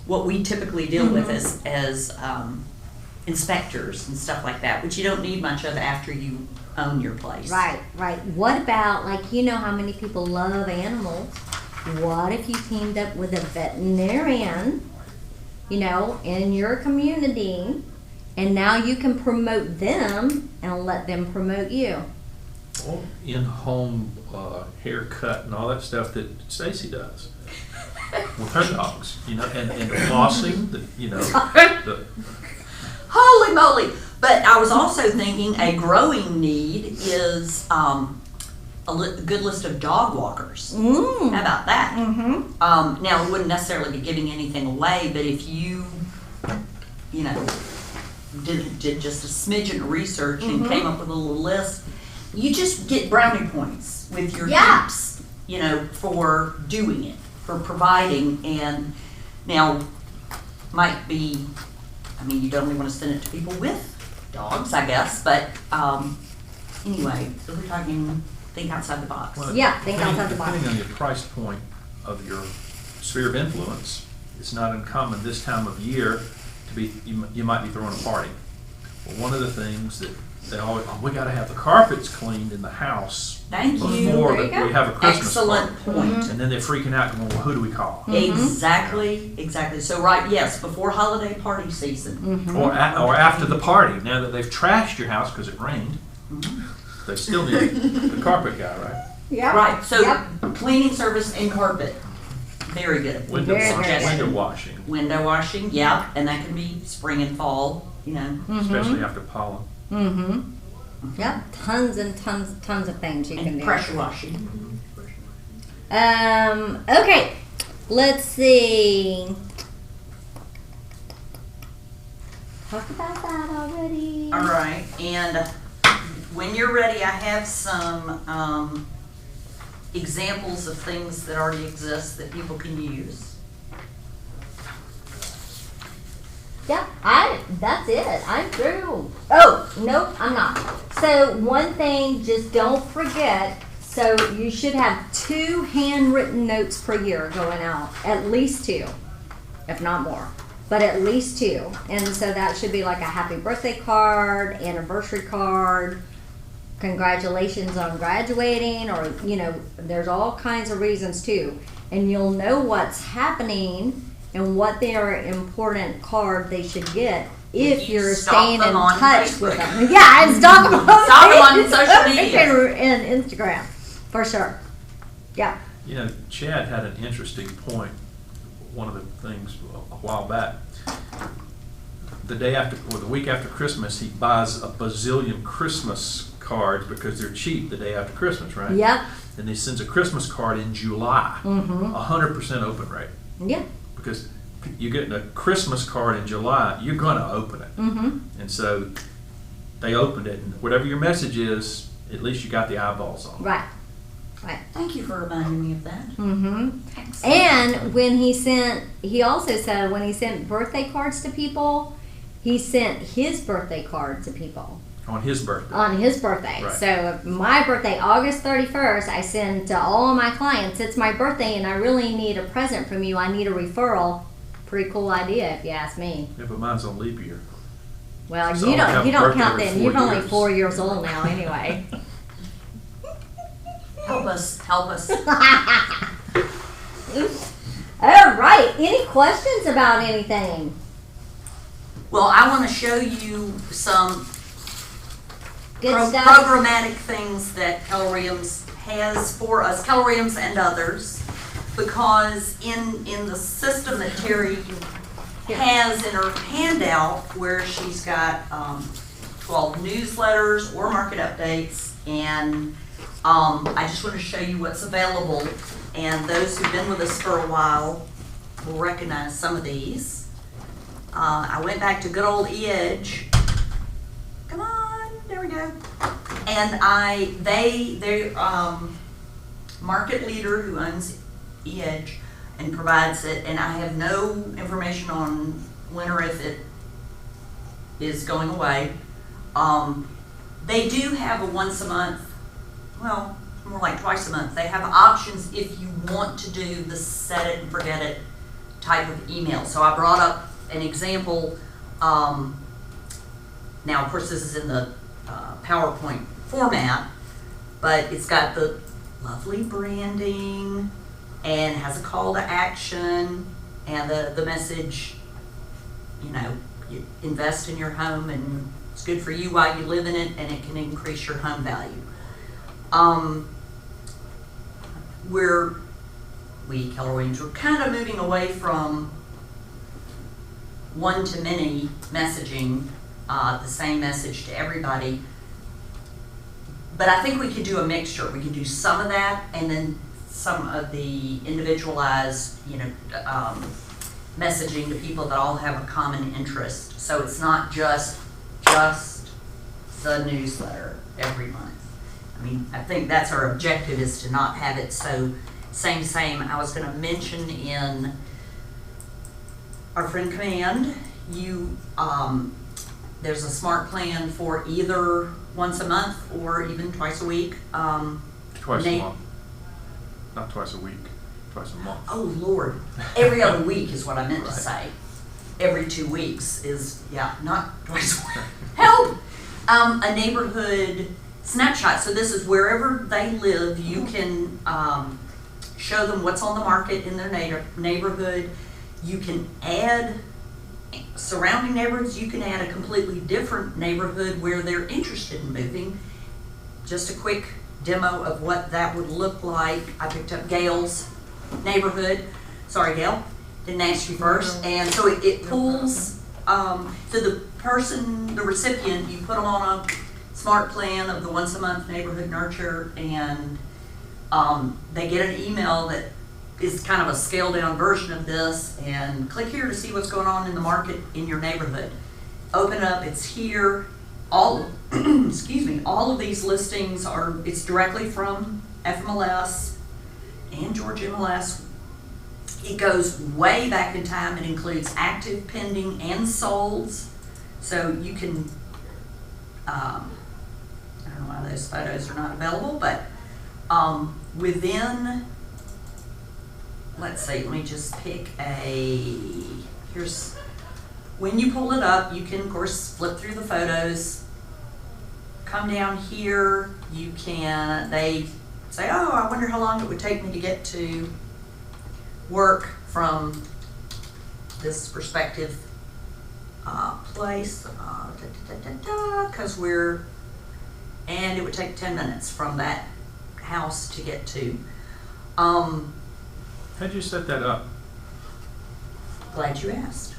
S1: what we typically deal with as inspectors and stuff like that, which you don't need much of after you own your place.
S2: Right. What about, how many people love animals? What if you teamed up with a veterinarian, in your community, and now you can promote them and let them promote you?
S3: Well, in-home haircut and all that stuff that Stacy does with her dogs, and the flossing, the
S1: Holy moly! But I was also thinking a growing need is a good list of dog walkers. How about that? Now, we wouldn't necessarily be giving anything away, but if you, did just a smidgen of research and came up with a little list, you just get brownie points with your tips, for doing it, for providing. And now, might be, you don't only want to send it to people with dogs, I guess, but anyway, so we're talking, think outside the box.
S3: Well,
S2: Think outside the box.
S3: Depending on your price point of your sphere of influence, it's not uncommon this time of year to be, you might be throwing a party. Well, one of the things that they always, we gotta have the carpets cleaned in the house
S1: Thank you.
S3: before
S2: There you
S3: we have a Christmas
S1: Excellent
S3: party.
S1: point.
S3: And then they're freaking out, going, well, who do we call?
S1: Exactly. So yes, before holiday party season.
S3: Or after the party, now that they've trashed your house because it rained, they still need the carpet guy, right?
S2: Yeah.
S1: Right, so cleaning service and carpet, very good.
S3: Window
S2: Very,
S3: washing,
S2: very good.
S3: window washing,
S1: Window washing, yeah, and that can be spring and fall,
S3: especially after pollen.
S2: Yep. Tons and tons of things you can
S1: and
S2: do.
S1: pressure washing.
S2: Okay. Let's see. Talked about that already.
S1: All right, and when you're ready, I have some examples of things that already exist that people can use.
S2: Yeah, that's it. I'm through. Oh, nope, I'm not. So one thing, just don't forget, so you should have 2 handwritten notes per year going out. At least 2, if not more. But at least 2. And so that should be like a happy birthday card, anniversary card, congratulations on graduating, or, there's all kinds of reasons too. And you'll know what's happening and what their important card they should get if
S1: You
S2: you're
S1: stalk
S2: staying in
S1: them on
S2: touch
S1: Facebook.
S2: with them. Yeah, and stalk them on
S1: Stalk them on social media.
S2: and Instagram, for sure. Yeah.
S3: Chad had an interesting point, one of the things a while back. The day after, or the week after Christmas, he buys a bazillion Christmas cards because they're cheap the day after Christmas, right?
S2: Yep.
S3: And he sends a Christmas card in July, 100% open rate.
S2: Yeah.
S3: Because you're getting a Christmas card in July, you're gonna open it. And so they opened it, and whatever your message is, at least you got the eyeballs on it.
S2: Right.
S1: Thank you for reminding me of that. Excellent.
S2: And when he also said when he sent birthday cards to people, he sent his birthday card to people
S3: On his birthday.
S2: on his birthday.
S3: Right.
S2: So my birthday, August 31st, I send to all of my clients, it's my birthday and I really need a present from you. I need a referral. Pretty cool idea if you ask me.
S3: Yeah, but mine's on leap year.
S2: Well,
S3: So
S2: you
S3: I
S2: don't
S3: have a
S2: count
S3: birthday
S2: then.
S3: every
S2: You're
S3: 4
S2: only
S3: years.
S2: 4 years old now anyway.
S1: Help us, help us.
S2: All right. Any questions about anything?
S1: Well, I want to show you some
S2: Good stuff.
S1: programmatic things that Keller Williams has for us, Keller Williams and others, because in the system that Terry has in her handout, where she's got 12 newsletters or market updates, and I just want to show you what's available, and those who've been with us for a while will recognize some of these. I went back to good old E-Edge. Come on, there we go. And they market leader who owns E-Edge and provides it, and I have no information on when or if it is going away. They do have a once a month, well, more like twice a month. They have options if you want to do the set it and forget it type of email. So I brought up an example. Now, of course, this is in the PowerPoint format, but it's got the lovely branding and has a call to action and the message, you know, you invest in your home and it's good for you while you live in it, and it can increase your home value. We Keller Williams, we're kind of moving away from one-to-many messaging, the same message to everybody. But I think we could do a mixture. We could do some of that and then some of the individualized, you know, messaging to people that all have a common interest. So it's not just the newsletter every month. I mean, I think that's our objective, is to not have it so same. I was going to mention in our friend Command, there's a smart plan for either once a month or even twice a week.
S3: Twice a month. Not twice a week, twice a month.
S1: Oh, Lord. Every other week is what I meant to
S3: Right.
S1: say. Every 2 weeks is, yeah, not twice a week. Help! A neighborhood snapshot. So this is wherever they live, you can show them what's on the market in their neighborhood. You can add surrounding neighborhoods. You can add a completely different neighborhood where they're interested in moving. Just a quick demo of what that would look like. I picked up Gail's neighborhood. Sorry, Gail, didn't ask you first. And so it pulls, so the person, the recipient, you put them on a smart plan of the once a month neighborhood nurture, and they get an email that is kind of a scaled down version of this, and click here to see what's going on in the market in your neighborhood. Open up, it's here. All, excuse me, all of these listings it's directly from FMLS and Georgia MLS. It goes way back in time. It includes active, pending, and solds. So you can, I don't know why those photos are not available, but within, let's see, let me just pick here's, when you pull it up, you can, of course, flip through the photos. Come down here, you can, they say, oh, I wonder how long it would take me to get to work from this respective place, because and it would take 10 minutes from that house to get to.
S3: How'd you set that up?
S1: Glad you asked.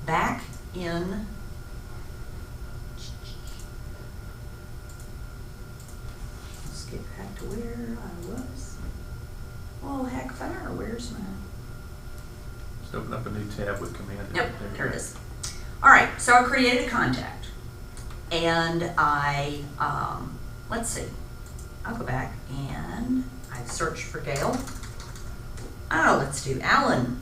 S1: Back in, let's get back to where I was. Oh, heck fire, where's my,
S3: Just open up a new tab with Command.
S1: yep, there it is. All right, so I created a contact, and I, let's see, I'll go back and I searched for Gail. Oh, let's do Alan.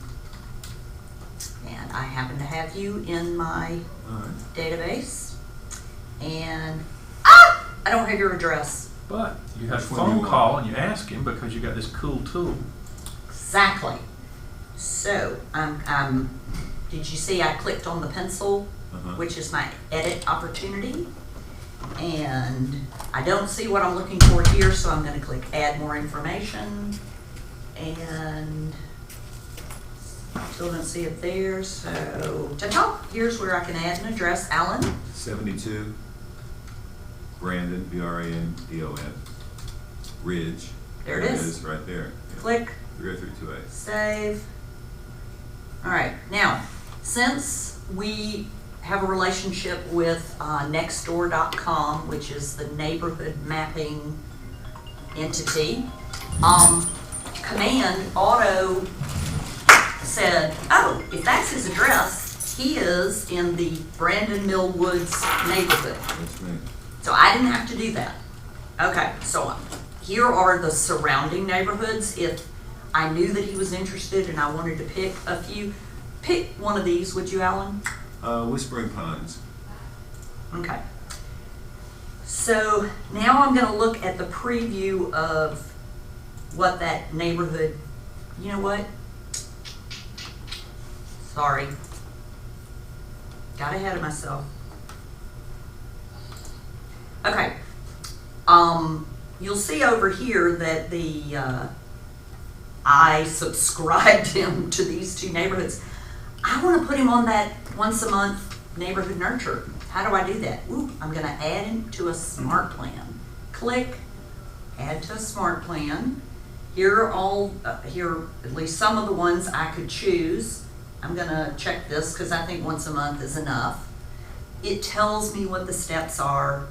S1: And I happen to have you in my
S3: All right.
S1: database, and I don't have your address.
S3: But you had a
S5: Which one do you
S3: phone
S5: want?
S3: call and you ask him because you got this cool tool.
S1: Exactly. So did you see I clicked on the pencil,
S5: Uh-huh.
S1: which is my edit opportunity? And I don't see what I'm looking for here, so I'm gonna click add more information. And still don't see it there, so ta-ta, here's where I can add an address. Alan?
S5: 72 Brandon, Brandon, Ridge.
S1: There it is.
S5: Right there. Yeah.
S1: Click,
S5: 30328.
S1: save. All right, now, since we have a relationship with Nextdoor.com, which is the neighborhood mapping entity, Command Auto said, oh, if that's his address, he is in the Brandon Mill Woods neighborhood.
S5: That's me.
S1: So I didn't have to do that. Okay, so here are the surrounding neighborhoods. If I knew that he was interested and I wanted to pick a few, pick one of these, would you, Alan?
S5: Whispering Pines.
S1: Okay. So now I'm gonna look at the preview of what that neighborhood, you know what? Sorry. Got ahead of myself. Okay. You'll see over here that I subscribed him to these two neighborhoods. I want to put him on that once a month neighborhood nurture. How do I do that? Ooh, I'm going to add him to a smart plan. Click, add to a smart plan. Here are all, here at least some of the ones I could choose. I'm going to check this because I think once a month is enough. It tells me what the steps are.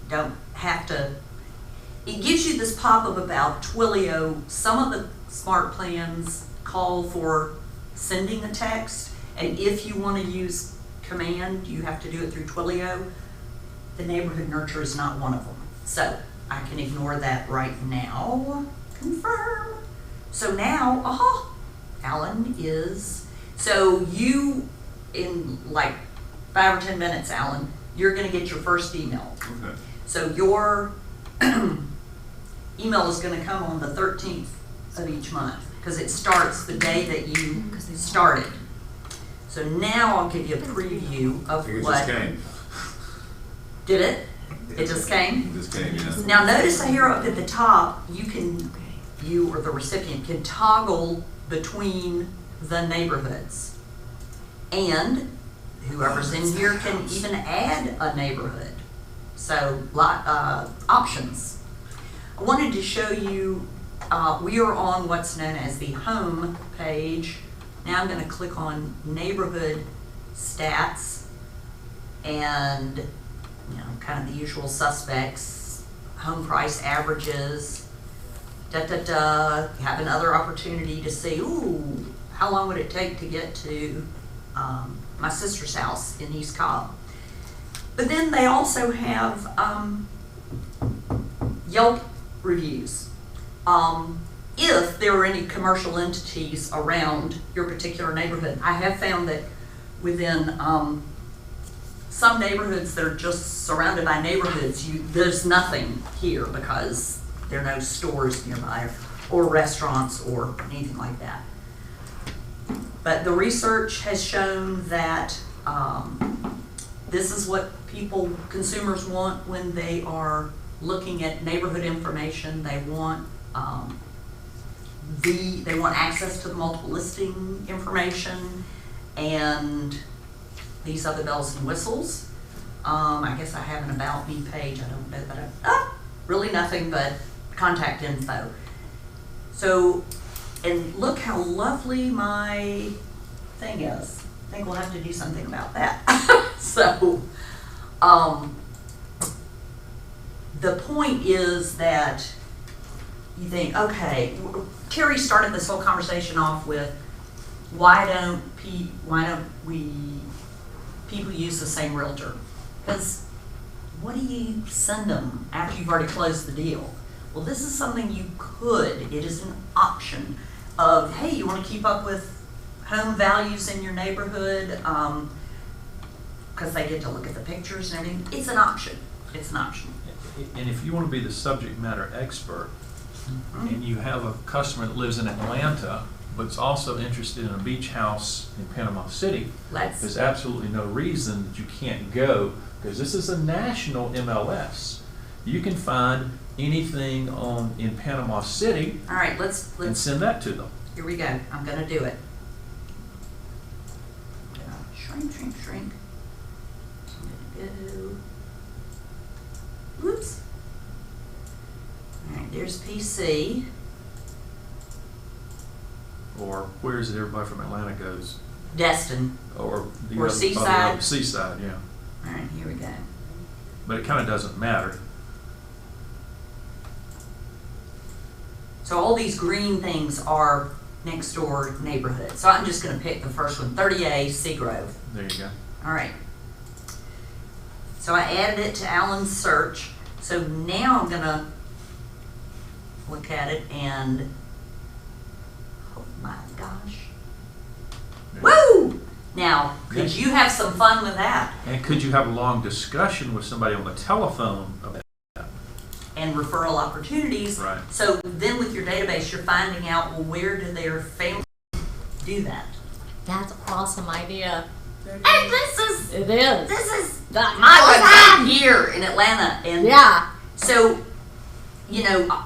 S1: Don't have to, it gives you this pop-up about Twilio. Some of the smart plans call for sending a text, and if you want to use Command, you have to do it through Twilio. The neighborhood nurture is not one of them. So I can ignore that right now. Confirm. So now, Alan is, so you, in like 5 or 10 minutes, Alan, you're gonna get your first email.
S5: Okay.
S1: So your email is gonna come on the 13th of each month, because it starts the day that you started. So now I'll give you a preview
S5: I
S1: of
S5: think it
S1: what.
S5: just came.
S1: Did it? It just came?
S5: It just came, yeah.
S1: Now notice here up at the top, you or the recipient can toggle between the neighborhoods. And whoever's in here can even add a neighborhood. So, options. I wanted to show you, we are on what's known as the home page. Now I'm going to click on neighborhood stats and, you know, kind of the usual suspects, home price averages, have another opportunity to see, ooh, how long would it take to get to my sister's house in East Cobb. But then they also have Yelp reviews. If there are any commercial entities around your particular neighborhood, I have found that within some neighborhoods that are just surrounded by neighborhoods, there's nothing here because there are no stores nearby or restaurants or anything like that. But the research has shown that this is what consumers want when they are looking at neighborhood information. They want they want access to the multiple listing information, and these are the bells and whistles. I guess I have an about me page. I don't know that really nothing but contact info. So, and look how lovely my thing is. I think we'll have to do something about that. So, the point is that you think, okay, Terry started this whole conversation off with, why don't people use the same realtor? Because what do you send them after you've already closed the deal? Well, this is something you could. It is an option of, hey, you want to keep up with home values in your neighborhood, because they get to look at the pictures and everything. It's an option. It's an option.
S3: And if you want to be the subject matter expert, and you have a customer that lives in Atlanta, but's also interested in a beach house in Panama City,
S1: Let's,
S3: there's absolutely no reason that you can't go, because this is a national MLS. You can find anything in Panama City
S1: all right,
S3: and
S1: let's,
S3: send that to them.
S1: here we go. I'm gonna do it. Shrink. I'm gonna go. Whoops. All right, there's PC.
S3: Or where is it everybody from Atlanta goes?
S1: Destin.
S3: Or the
S1: Or
S3: other-
S1: Seaside.
S3: Seaside, yeah.
S1: All right, here we go.
S3: But it kind of doesn't matter.
S1: So all these green things are next door neighborhoods. So I'm just gonna pick the first one, 30A Seagrove.
S3: There you go.
S1: All right. So I added it to Alan's search. So now I'm gonna look at it and, oh my gosh. Woo! Now, could you have some fun with that
S3: And could you have a long discussion with somebody on the telephone about
S1: and referral opportunities?
S3: Right.
S1: So then with your database, you're finding out, well, where do their families do that?
S2: That's an awesome idea.
S1: And this is
S2: It is.
S1: my website here in Atlanta. And
S2: Yeah.
S1: so, you know,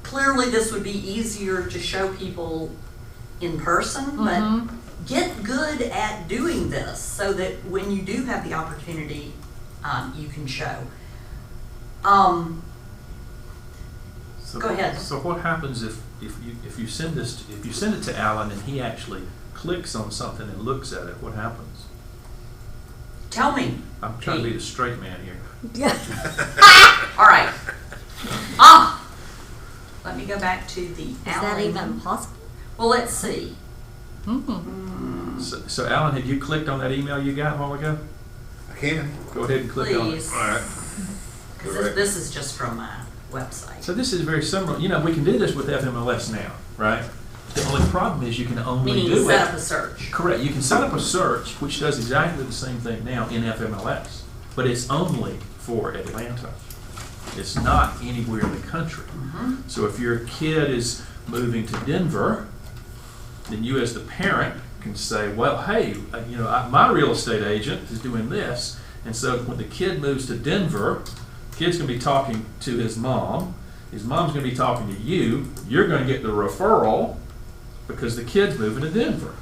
S1: clearly this would be easier to show people in person, but get good at doing this so that when you do have the opportunity, you can show.
S3: So,
S1: Go ahead.
S3: So what happens if you send it to Alan and he actually clicks on something and looks at it? What happens?
S1: Tell me.
S3: I'm trying to be the straight man here.
S1: All right. Let me go back to the
S2: Is
S1: Alan.
S2: that even possible?
S1: Well, let's see.
S3: So Alan, have you clicked on that email you got a while ago?
S5: I can.
S3: Go ahead and click on it.
S1: Please.
S5: All right.
S1: Because this is just from my website.
S3: So this is very similar. You know, we can do this with FMLS now, right? The only problem is you can only
S1: Meaning
S3: do
S1: set
S3: it.
S1: up a search.
S3: Correct. You can set up a search, which does exactly the same thing now in FMLS, but it's only for Atlanta. It's not anywhere in the country. So if your kid is moving to Denver, then you as the parent can say, well, hey, my real estate agent is doing this. And so when the kid moves to Denver, the kid's going to be talking to his mom. His mom's going to be talking to you. You're going to get the referral because the kid's moving to Denver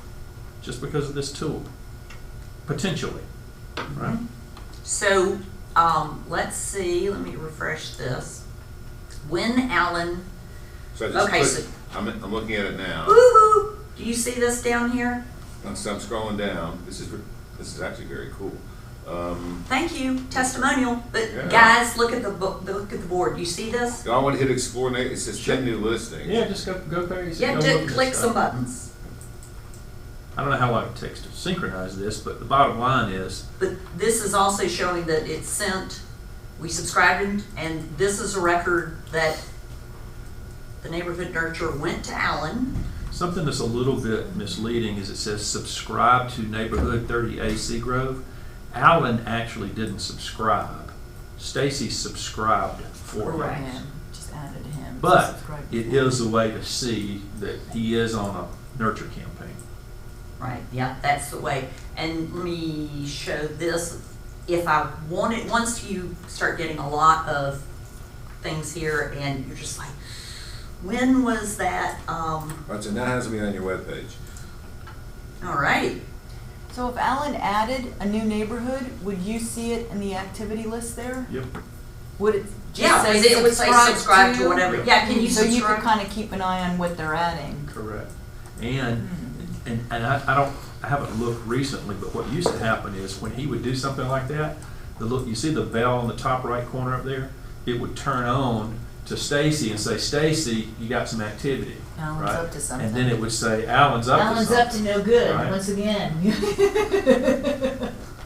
S3: just because of this tool, potentially, right?
S1: So, let's see, let me refresh this. When Alan,
S5: So I just
S1: Okay,
S5: clicked,
S1: so-
S5: I'm looking at it now.
S1: woo-hoo, do you see this down here?
S5: So I'm scrolling down. This is actually very cool.
S1: Thank you, testimonial. But
S5: Yeah.
S1: guys, look at the book, look at the board. You see this?
S5: I want to hit explore. It says 10 new listings.
S3: Yeah, just go there.
S1: You have to click some buttons.
S3: I don't know how long it takes to synchronize this, but the bottom line is,
S1: But this is also showing that it's sent, we subscribed, and this is a record that the Neighborhood Nurture went to Alan.
S3: something that's a little bit misleading is it says subscribe to Neighborhood 30A Seagrove. Alan actually didn't subscribe. Stacy subscribed for
S1: Correct.
S3: him.
S7: Yeah, just added him.
S3: But
S7: Subscribe.
S3: it is a way to see that he is on a nurture campaign.
S1: Right, yeah, that's the way. And let me show this. If I wanted, once you start getting a lot of things here and you're just like, when was that,
S5: All right, so now it has to be on your webpage.
S1: all right.
S8: So if Alan added a new neighborhood, would you see it in the activity list there?
S3: Yep.
S8: Would it just
S1: Yeah,
S8: say
S1: it would say subscribe to whatever. Yeah, can you
S8: So you
S1: subscribe?
S8: could kind of keep an eye on what they're adding.
S3: Correct. And I haven't looked recently, but what used to happen is when he would do something like that, you see the bell in the top right corner up there? It would turn on to Stacy and say, Stacy, you got some activity.
S7: Alan's
S3: right?
S7: up to something.
S3: And then it would say, Alan's up to
S7: Alan's
S3: something.
S7: up to no good,
S3: Right.
S7: once again.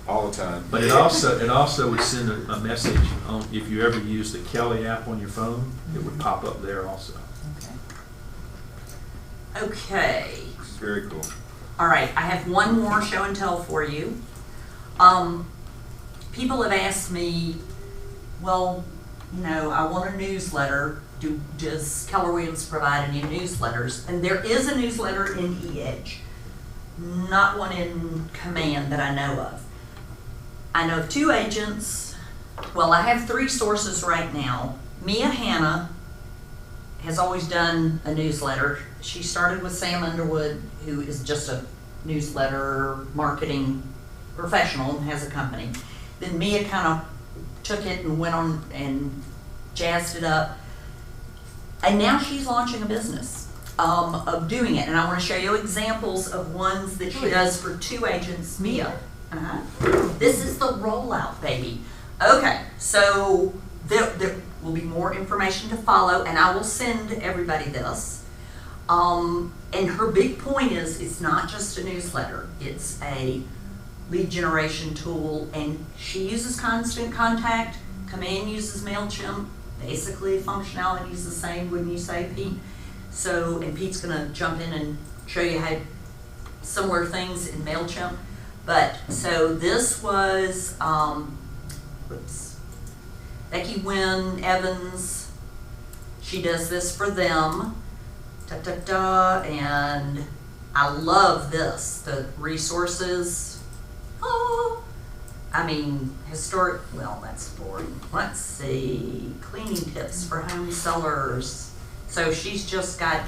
S5: All the time.
S3: But it also would send a message on, if you ever use the Kelly app on your phone, it would pop up there also.
S7: Okay.
S1: Okay.
S5: This is very cool.
S1: All right, I have one more show and tell for you. People have asked me, well, I want a newsletter. Does Keller Williams provide any newsletters? And there is a newsletter in E-Edge, not one in Command that I know of. I know of 2 agents. Well, I have 3 sources right now. Mia Hanna has always done a newsletter. She started with Sam Underwood, who is just a newsletter marketing professional and has a company. Then Mia kind of took it and went on and jazzed it up. And now she's launching a business of doing it. And I want to show you examples of ones that she does for 2 agents. Mia. This is the rollout, baby. Okay, so there will be more information to follow, and I will send everybody this. And her big point is it's not just a newsletter. It's a lead generation tool, and she uses Constant Contact. Command uses MailChimp. Basically, functionality is the same, wouldn't you say, Pete? So, and Pete's gonna jump in and show you how similar things in MailChimp. But, so this was, Becky Wynn Evans. She does this for them. And I love this, the resources. Oh, I mean, historic, well, that's boring. Let's see, cleaning tips for home sellers. So she's just got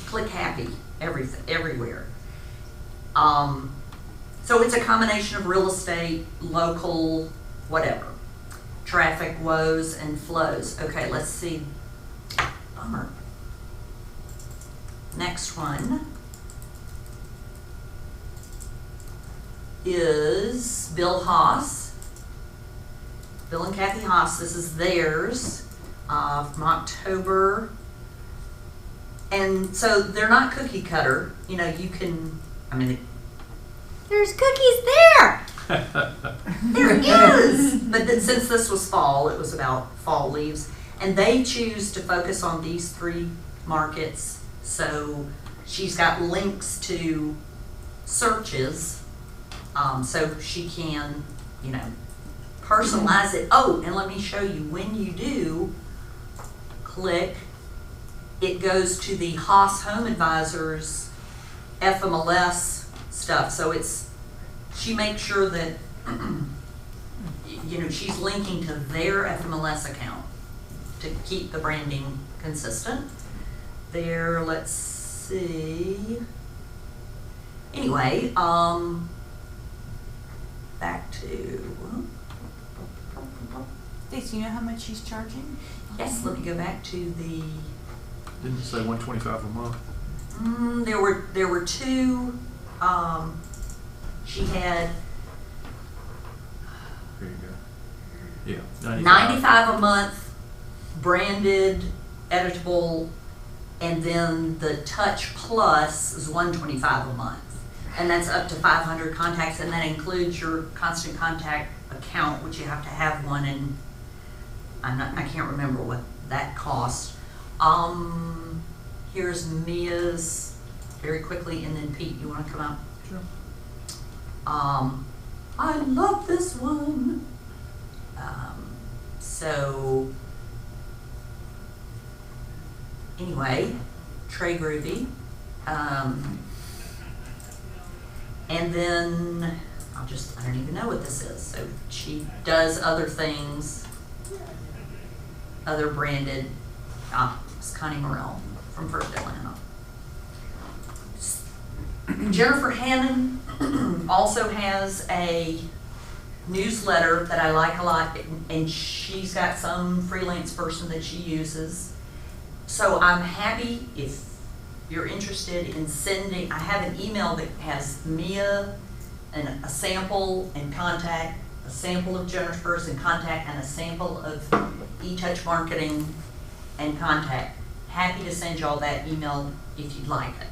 S1: click happy everywhere. So it's a combination of real estate, local, whatever. Traffic woes and flows. Okay, let's see. Bummer. Next one is Bill Haas. Bill and Kathy Haas. This is theirs from October. And so they're not cookie cutter. You know, you can, I mean,
S2: There's cookies there.
S1: there it is! But then, since this was fall, it was about fall leaves. And they choose to focus on these 3 markets. So she's got links to searches, so she can, you know, personalize it. Oh, and let me show you, when you do click, it goes to the Haas Home Advisors FMLS stuff. So she makes sure that, you know, she's linking to their FMLS account to keep the branding consistent. There, let's see. Anyway, back to,
S8: Stacy, you know how much she's charging?
S1: yes, let me go back to the,
S3: Didn't it say 125 a month?
S1: there were 2, she had
S3: Here you go. Yeah,
S1: 95 a month, branded, editable, and then the Touch Plus is $125 a month. And that's up to 500 contacts, and that includes your Constant Contact account, which you have to have one, and I can't remember what that costs. Here's Mia's very quickly, and then Pete, you wanna come up?
S3: Sure.
S1: I love this one. So anyway, Trey Groovy. And then I don't even know what this is. So she does other things, other branded. It's Connie Morrell from First Atlanta. Jennifer Hannon also has a newsletter that I like a lot, and she's got some freelance person that she uses. So I'm happy if you're interested in sending, I have an email that has Mia and a sample and contact, a sample of Jennifer's and contact, and a sample of eTouch Marketing and contact. Happy to send y'all that email if you'd like it.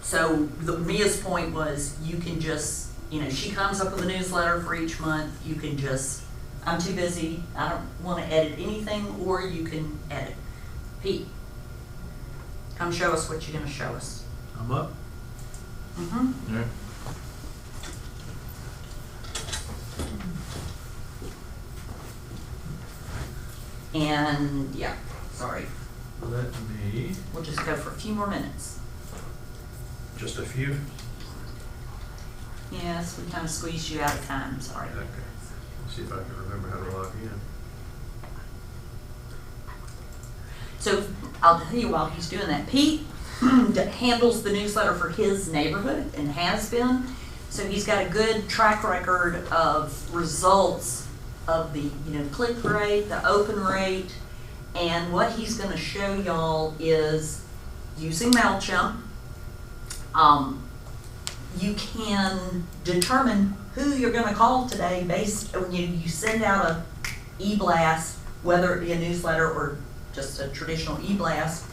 S1: So Mia's point was, you can just, you know, she comes up with a newsletter for each month. You can just, I'm too busy, I don't want to edit anything, or you can edit. Pete, come show us what you're going to show us.
S3: I'm up.
S1: Mm-hmm.
S3: Yeah.
S1: And, yeah, sorry,
S3: Let me,
S1: we'll just go for a few more minutes.
S3: just a few.
S1: Yes, we kind of squeezed you out of time, sorry.
S3: Okay. Let's see if I can remember how to log in.
S1: So I'll tell you while he's doing that, Pete handles the newsletter for his neighborhood and has been. So he's got a good track record of results of the, click rate, the open rate, and what he's gonna show y'all is using MailChimp. You can determine who you're gonna call today based when you send out a e-blast, whether it be a newsletter or just a traditional e-blast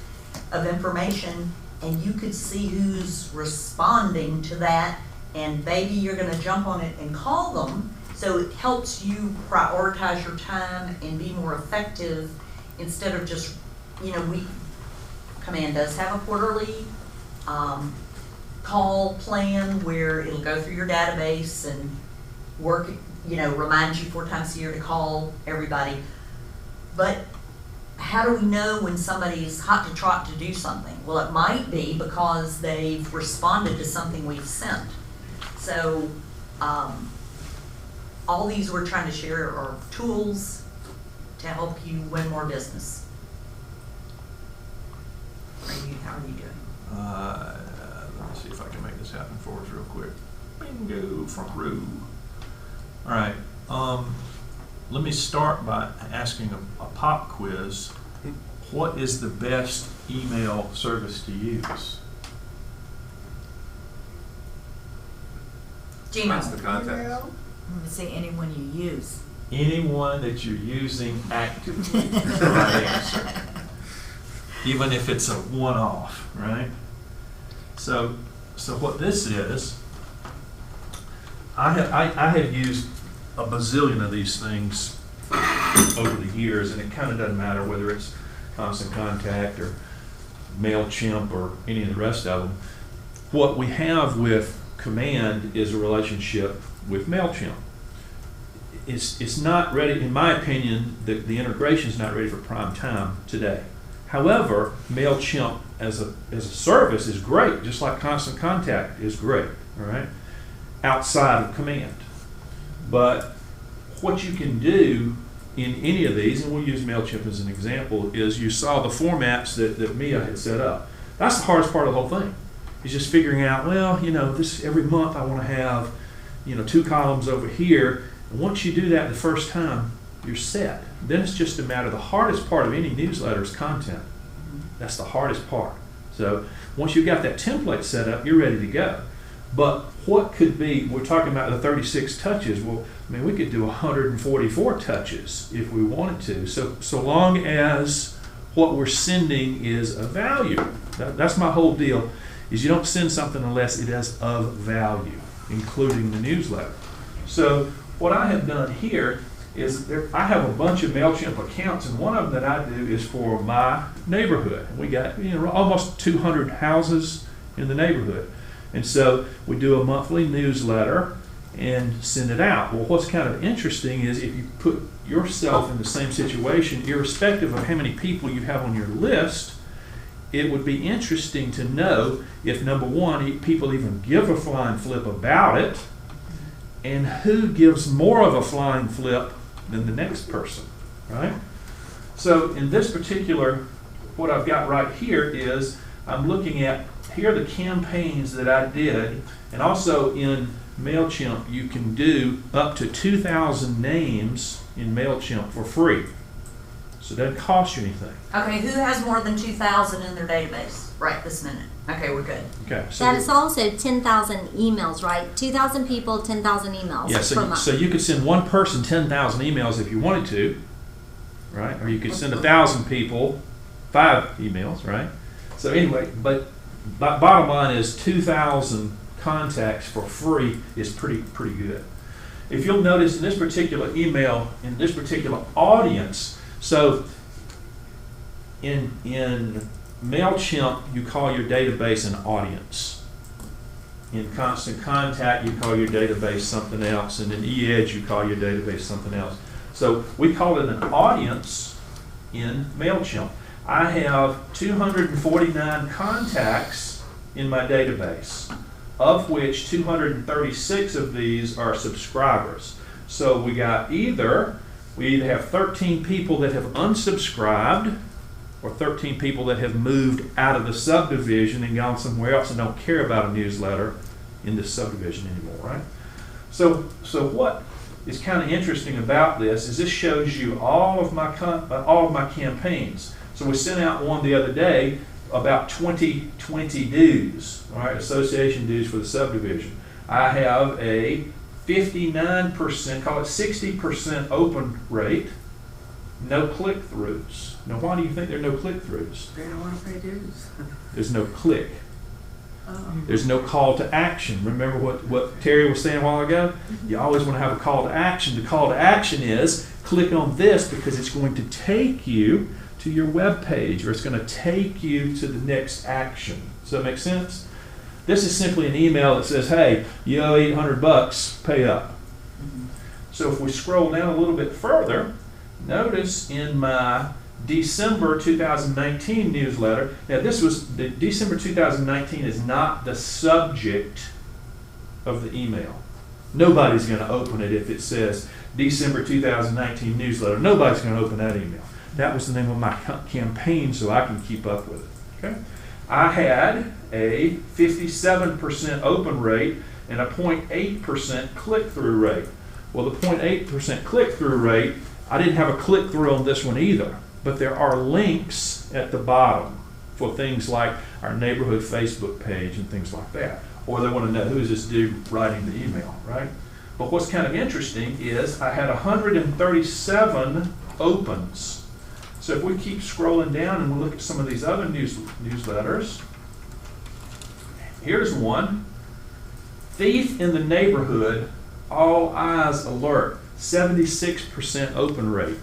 S1: of information, and you could see who's responding to that, and maybe you're gonna jump on it and call them. So it helps you prioritize your time and be more effective instead of just, Command does have a quarterly call plan where it'll go through your database and work, remind you 4 times a year to call everybody. But how do we know when somebody's hot to trot to do something? Well, it might be because they've responded to something we've sent. So, all these we're trying to share are tools to help you win more business. How are you doing?
S3: Let me see if I can make this happen for us real quick. Bingo, front row. All right. Let me start by asking a pop quiz. What is the best email service to use?
S5: Constant
S1: Gmail.
S5: contact.
S8: I'm gonna say anyone you use.
S3: Anyone that you're using actively. Is the right answer. Even if it's a one-off, right? So what this is, I have used a bazillion of these things over the years, and it kind of doesn't matter whether it's Constant Contact or MailChimp or any of the rest of them. What we have with Command is a relationship with MailChimp. It's not ready, in my opinion, the integration is not ready for prime time today. However, MailChimp as a service is great, just like Constant Contact is great, all right, outside of Command. But what you can do in any of these, and we'll use MailChimp as an example, is you saw the formats that Mia had set up. That's the hardest part of the whole thing, is just figuring out, well, this every month I want to have, 2 columns over here. And once you do that the first time, you're set. Then it's just a matter, the hardest part of any newsletter is content. That's the hardest part. So once you've got that template set up, you're ready to go. But what could be, we're talking about the 36 touches. Well, we could do 144 touches if we wanted to. So long as what we're sending is of value. That's my whole deal, is you don't send something unless it is of value, including the newsletter. So what I have done here is I have a bunch of MailChimp accounts, and one of them that I do is for my neighborhood. We got almost 200 houses in the neighborhood. And so we do a monthly newsletter and send it out. Well, what's kind of interesting is if you put yourself in the same situation, irrespective of how many people you have on your list, it would be interesting to know if, number one, people even give a flying flip about it, and who gives more of a flying flip than the next person, right? So in this particular, what I've got right here is I'm looking at, here are the campaigns that I did, and also in MailChimp you can do up to 2,000 names in MailChimp for free. So it doesn't cost you anything.
S1: Okay, who has more than 2,000 in their database right this minute? Okay, we're good.
S3: Okay, so
S2: That is also 10,000 emails, right? 2,000 people, 10,000 emails
S3: yeah,
S2: per month.
S3: so you could send one person 10,000 emails if you wanted to, right? Or you could send 1,000 people 5 emails, right? So anyway, but bottom line is 2,000 contacts for free is pretty good. If you'll notice in this particular email, in this particular audience, so in MailChimp, you call your database an audience. In Constant Contact, you call your database something else. And in eEdge, you call your database something else. So we call it an audience in MailChimp. I have 249 contacts in my database, of which 236 of these are subscribers. So we either have 13 people that have unsubscribed, or 13 people that have moved out of the subdivision and gone somewhere else and don't care about a newsletter in this subdivision anymore, right? So what is kind of interesting about this is this shows you all of my campaigns. So we sent out one the other day about 2020 dues, all right, association dues for the subdivision. I have a 59%, call it 60% open rate, no click-throughs. Now, why do you think there are no click-throughs?
S7: They don't want to pay dues.
S3: There's no click.
S7: Oh.
S3: There's no call to action. Remember what Terry was saying a while ago? You always want to have a call to action. The call to action is click on this because it's going to take you to your web page, or it's going to take you to the next action. Does that make sense? This is simply an email that says, hey, you owe $800, pay up. So if we scroll down a little bit further, notice in my December 2019 newsletter, now this was, the December 2019 is not the subject of the email. Nobody's going to open it if it says December 2019 newsletter. Nobody's going to open that email. That was the name of my campaign so I can keep up with it. Okay? I had a 57% open rate and a 0.8% click-through rate. Well, the 0.8% click-through rate, I didn't have a click-through on this one either, but there are links at the bottom for things like our neighborhood Facebook page and things like that. Or they want to know who is this dude writing the email, right? But what's kind of interesting is I had 137 opens. So if we keep scrolling down and we look at some of these other newsletters, here's one. Thief in the neighborhood, all eyes alert, 76% open rate.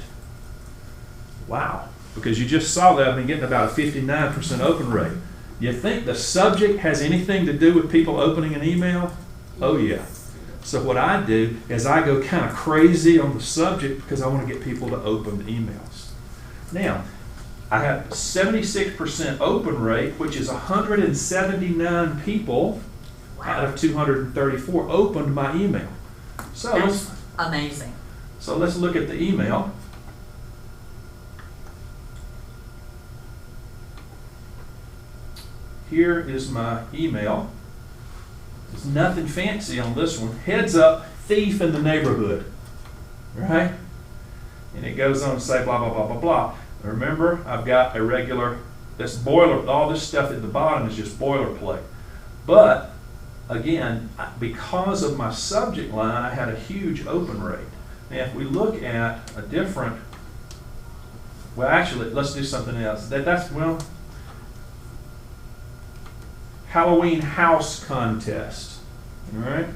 S3: Wow, because you just saw that I've been getting about a 59% open rate. You think the subject has anything to do with people opening an email? Oh yeah. So what I do is I go kind of crazy on the subject because I want to get people to open the emails. Now, I have 76% open rate, which is 179 people out of 234 opened my email. So
S1: That's amazing.
S3: So let's look at the email. Here is my email. There's nothing fancy on this one. Heads up, thief in the neighborhood. Right? And it goes on to say blah, blah, blah, blah, blah. Remember, I've got a regular, this boiler, all this stuff at the bottom is just boilerplate. But, again, because of my subject line, I had a huge open rate. Now, if we look at a different, well, actually, let's do something else. Well, Halloween house contest. All right?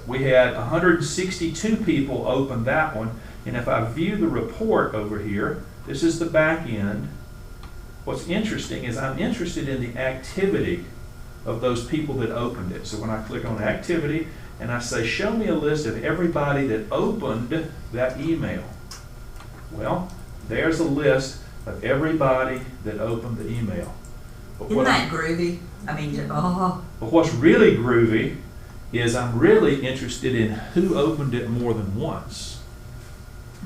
S3: We had 162 people open that one. And if I view the report over here, this is the back end. What's interesting is I'm interested in the activity of those people that opened it. So when I click on activity and I say, show me a list of everybody that opened that email. Well, there's a list of everybody that opened the email. But
S1: Isn't that groovy? I mean,
S3: But what's really groovy is I'm really interested in who opened it more than once.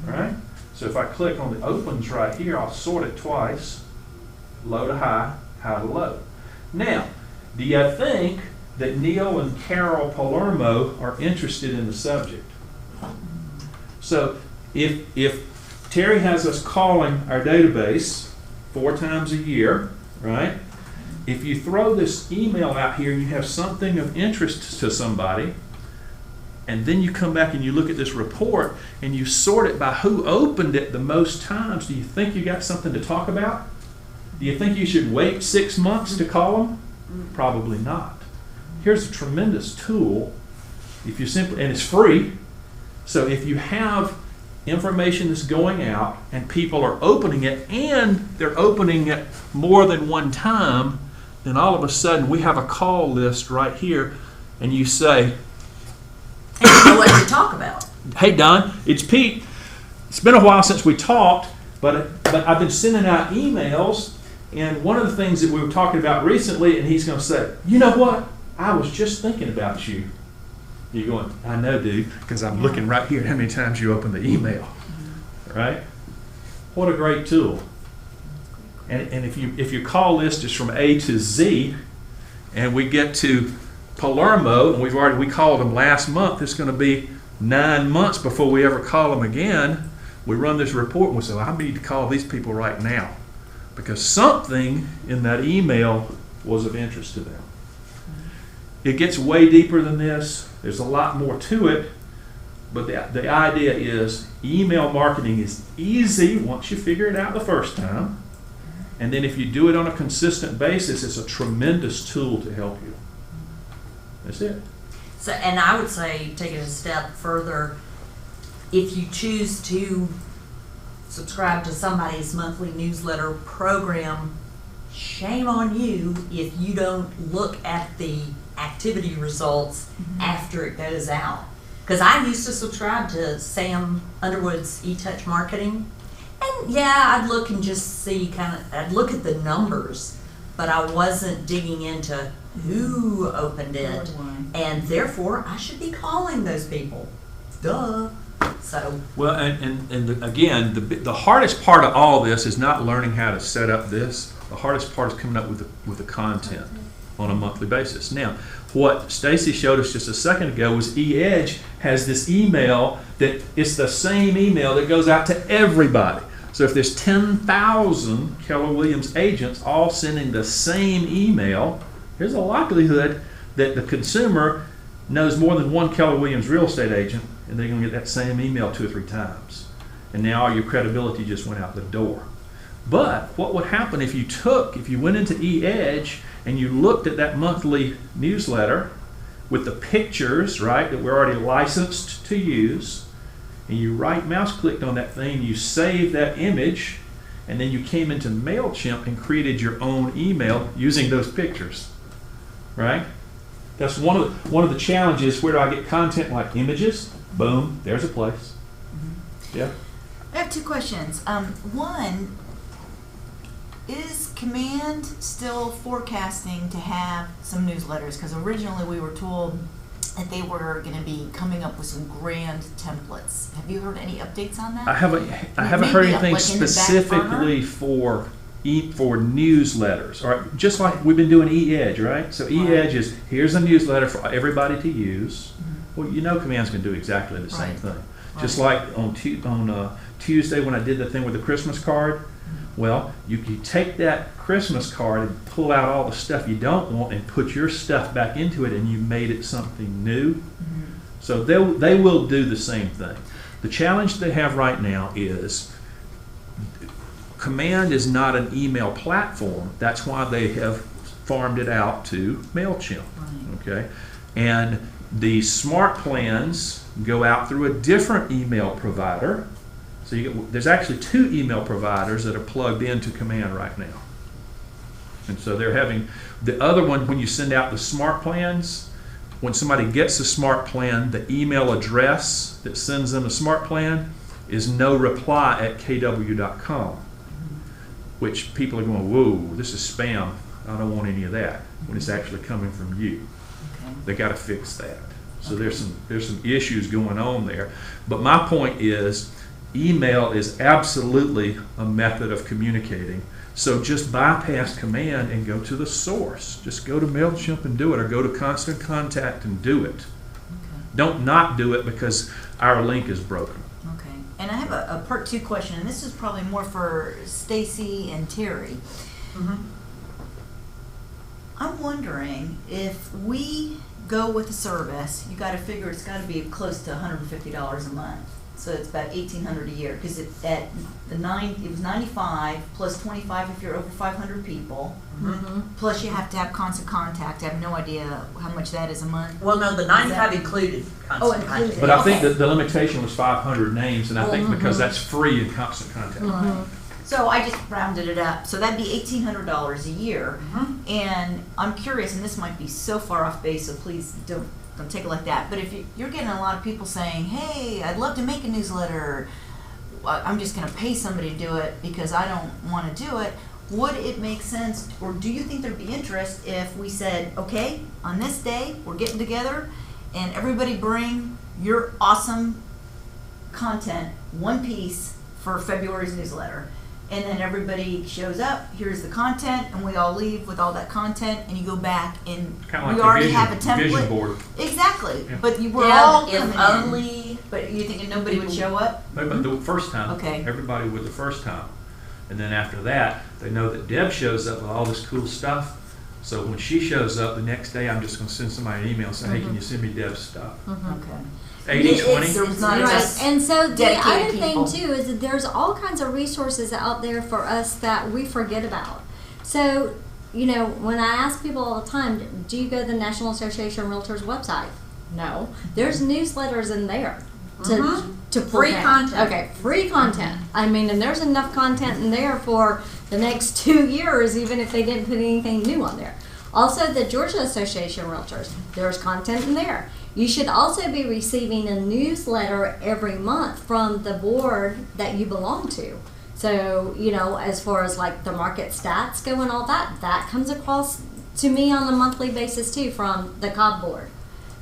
S3: Right? So if I click on the opens right here, I'll sort it twice. Low to high, high to low. Now, do you think that Neil and Carol Palermo are interested in the subject? So if Terry has us calling our database 4 times a year, right? If you throw this email out here and you have something of interest to somebody, and then you come back and you look at this report and you sort it by who opened it the most times, do you think you got something to talk about? Do you think you should wait 6 months to call them? Probably not. Here's a tremendous tool, if you simply, and it's free. So if you have information that's going out and people are opening it and they're opening it more than one time, then all of a sudden we have a call list right here, and you say,
S1: and you know what to talk about.
S3: hey Don, it's Pete. It's been a while since we talked, But I've been sending out emails, and one of the things that we were talking about recently, and he's going to say, you know what? I was just thinking about you. You're going, I know, dude, because I'm looking right here at how many times you open the email, right? What a great tool. And if your call list is from A to Z, and we get to Palermo, and we called them last month, it's going to be 9 months before we ever call them again. We run this report and we say, I need to call these people right now because something in that email was of interest to them. It gets way deeper than this. There's a lot more to it, but the idea is email marketing is easy once you figure it out the first time. And then if you do it on a consistent basis, it's a tremendous tool to help you. That's it.
S1: So, and I would say, take it a step further, if you choose to subscribe to somebody's monthly newsletter program, shame on you if you don't look at the activity results after it goes out. Because I used to subscribe to Sam Underwood's eTouch Marketing, and yeah, I'd look and just see I'd look at the numbers, but I wasn't digging into who opened it, and therefore I should be calling those people. Duh. So.
S3: Well, again, the hardest part of all this is not learning how to set up this. The hardest part is coming up with the content on a monthly basis. Now, what Stacy showed us just a second ago was eEdge has this email that it's the same email that goes out to everybody. So if there's 10,000 Keller Williams agents all sending the same email, there's a likelihood that the consumer knows more than one Keller Williams real estate agent, and they're going to get that same email 2 or 3 times. And now all your credibility just went out the door. But what would happen if you went into eEdge and you looked at that monthly newsletter with the pictures, right, that we're already licensed to use, and you right mouse clicked on that thing, you saved that image, and then you came into MailChimp and created your own email using those pictures, right? That's one of the challenges. Where do I get content like images? Boom, there's a place. Yeah.
S8: I have 2 questions. One, is Command still forecasting to have some newsletters? Because originally we were told that they were going to be coming up with some grand templates. Have you heard any updates on that?
S3: I haven't heard anything specifically for newsletters, or just like we've been doing eEdge, right? So eEdge is, here's a newsletter for everybody to use. Well, you know Command's going to do exactly the same thing. Just like on Tuesday when I did the thing with the Christmas card, well, you take that Christmas card and pull out all the stuff you don't want and put your stuff back into it, and you made it something new. So they will do the same thing. The challenge they have right now is Command is not an email platform. That's why they have farmed it out to MailChimp. Okay, and the smart plans go out through a different email provider. So there's actually 2 email providers that are plugged into Command right now. And so they're having the other one, when you send out the smart plans, when somebody gets the smart plan, the email address that sends them a smart plan is no reply at kw.com, which people are going, whoa, this is spam. I don't want any of that, when it's actually coming from you. They got to fix that. So there's some issues going on there. But my point is, email is absolutely a method of communicating. So just bypass Command and go to the source. Just go to MailChimp and do it, or go to Constant Contact and do it. Don't not do it because our link is broken.
S8: Okay. And I have a part 2 question, and this is probably more for Stacy and Terry. I'm wondering, if we go with a service, you got to figure it's got to be close to $150 a month. So it's about $1,800 a year, because it was 95 plus 25 if you're over 500 people. Plus you have to have Constant Contact. I have no idea how much that is a month.
S1: Well, no, the 95 included Constant Contact.
S3: But I think that the limitation was 500 names, and I think because that's free in Constant Contact.
S8: So I just rounded it up. So that'd be $1,800 a year. And I'm curious, and this might be so far off base, so please don't take it like that. But if you're getting a lot of people saying, hey, I'd love to make a newsletter, I'm just gonna pay somebody to do it because I don't wanna do it. Would it make sense, or do you think there'd be interest if we said, okay, on this day, we're getting together and everybody bring your awesome content, one piece for February's newsletter. And then everybody shows up, here's the content, and we all leave with all that content, and you go back and
S9: Kind of
S8: we
S9: like
S8: already
S9: the
S8: have a
S9: vision
S8: template.
S9: board.
S8: Exactly,
S9: Yeah.
S8: but we're all
S1: Deb,
S8: coming
S1: if
S8: in.
S1: only,
S8: But you thinking nobody would show up?
S9: No, but the first time,
S8: Okay.
S9: everybody would the first time. And then after that, they know that Deb shows up with all this cool stuff. So when she shows up the next day, I'm just gonna send somebody an email and say, hey, can you send me Deb's stuff?
S8: Okay.
S9: 80/20?
S8: There was not
S2: Right,
S8: just
S2: and so the
S8: dedicated
S2: other
S8: people.
S2: thing too is that there's all kinds of resources out there for us that we forget about. So, you know, when I ask people all the time, do you go to the National Association of Realtors website? No. There's newsletters in there to pull
S1: Free
S2: down.
S1: content.
S2: Okay, free content. I mean, and there's enough content in there for the next 2 years, even if they didn't put anything new on there. Also, the Georgia Association of Realtors, there's content in there. You should also be receiving a newsletter every month from the board that you belong to. So, you know, as far as like the market stats go and all that, that comes across to me on a monthly basis too from the COB board.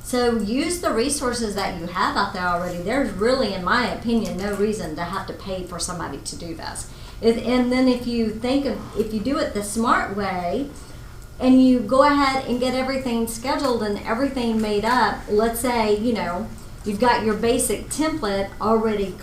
S2: So use the resources that you have out there already. There's really, in my opinion, no reason to have to pay for somebody to do this. And then if you do it the smart way, and you go ahead and get everything scheduled and everything made up, let's say, you know, you've got your basic template already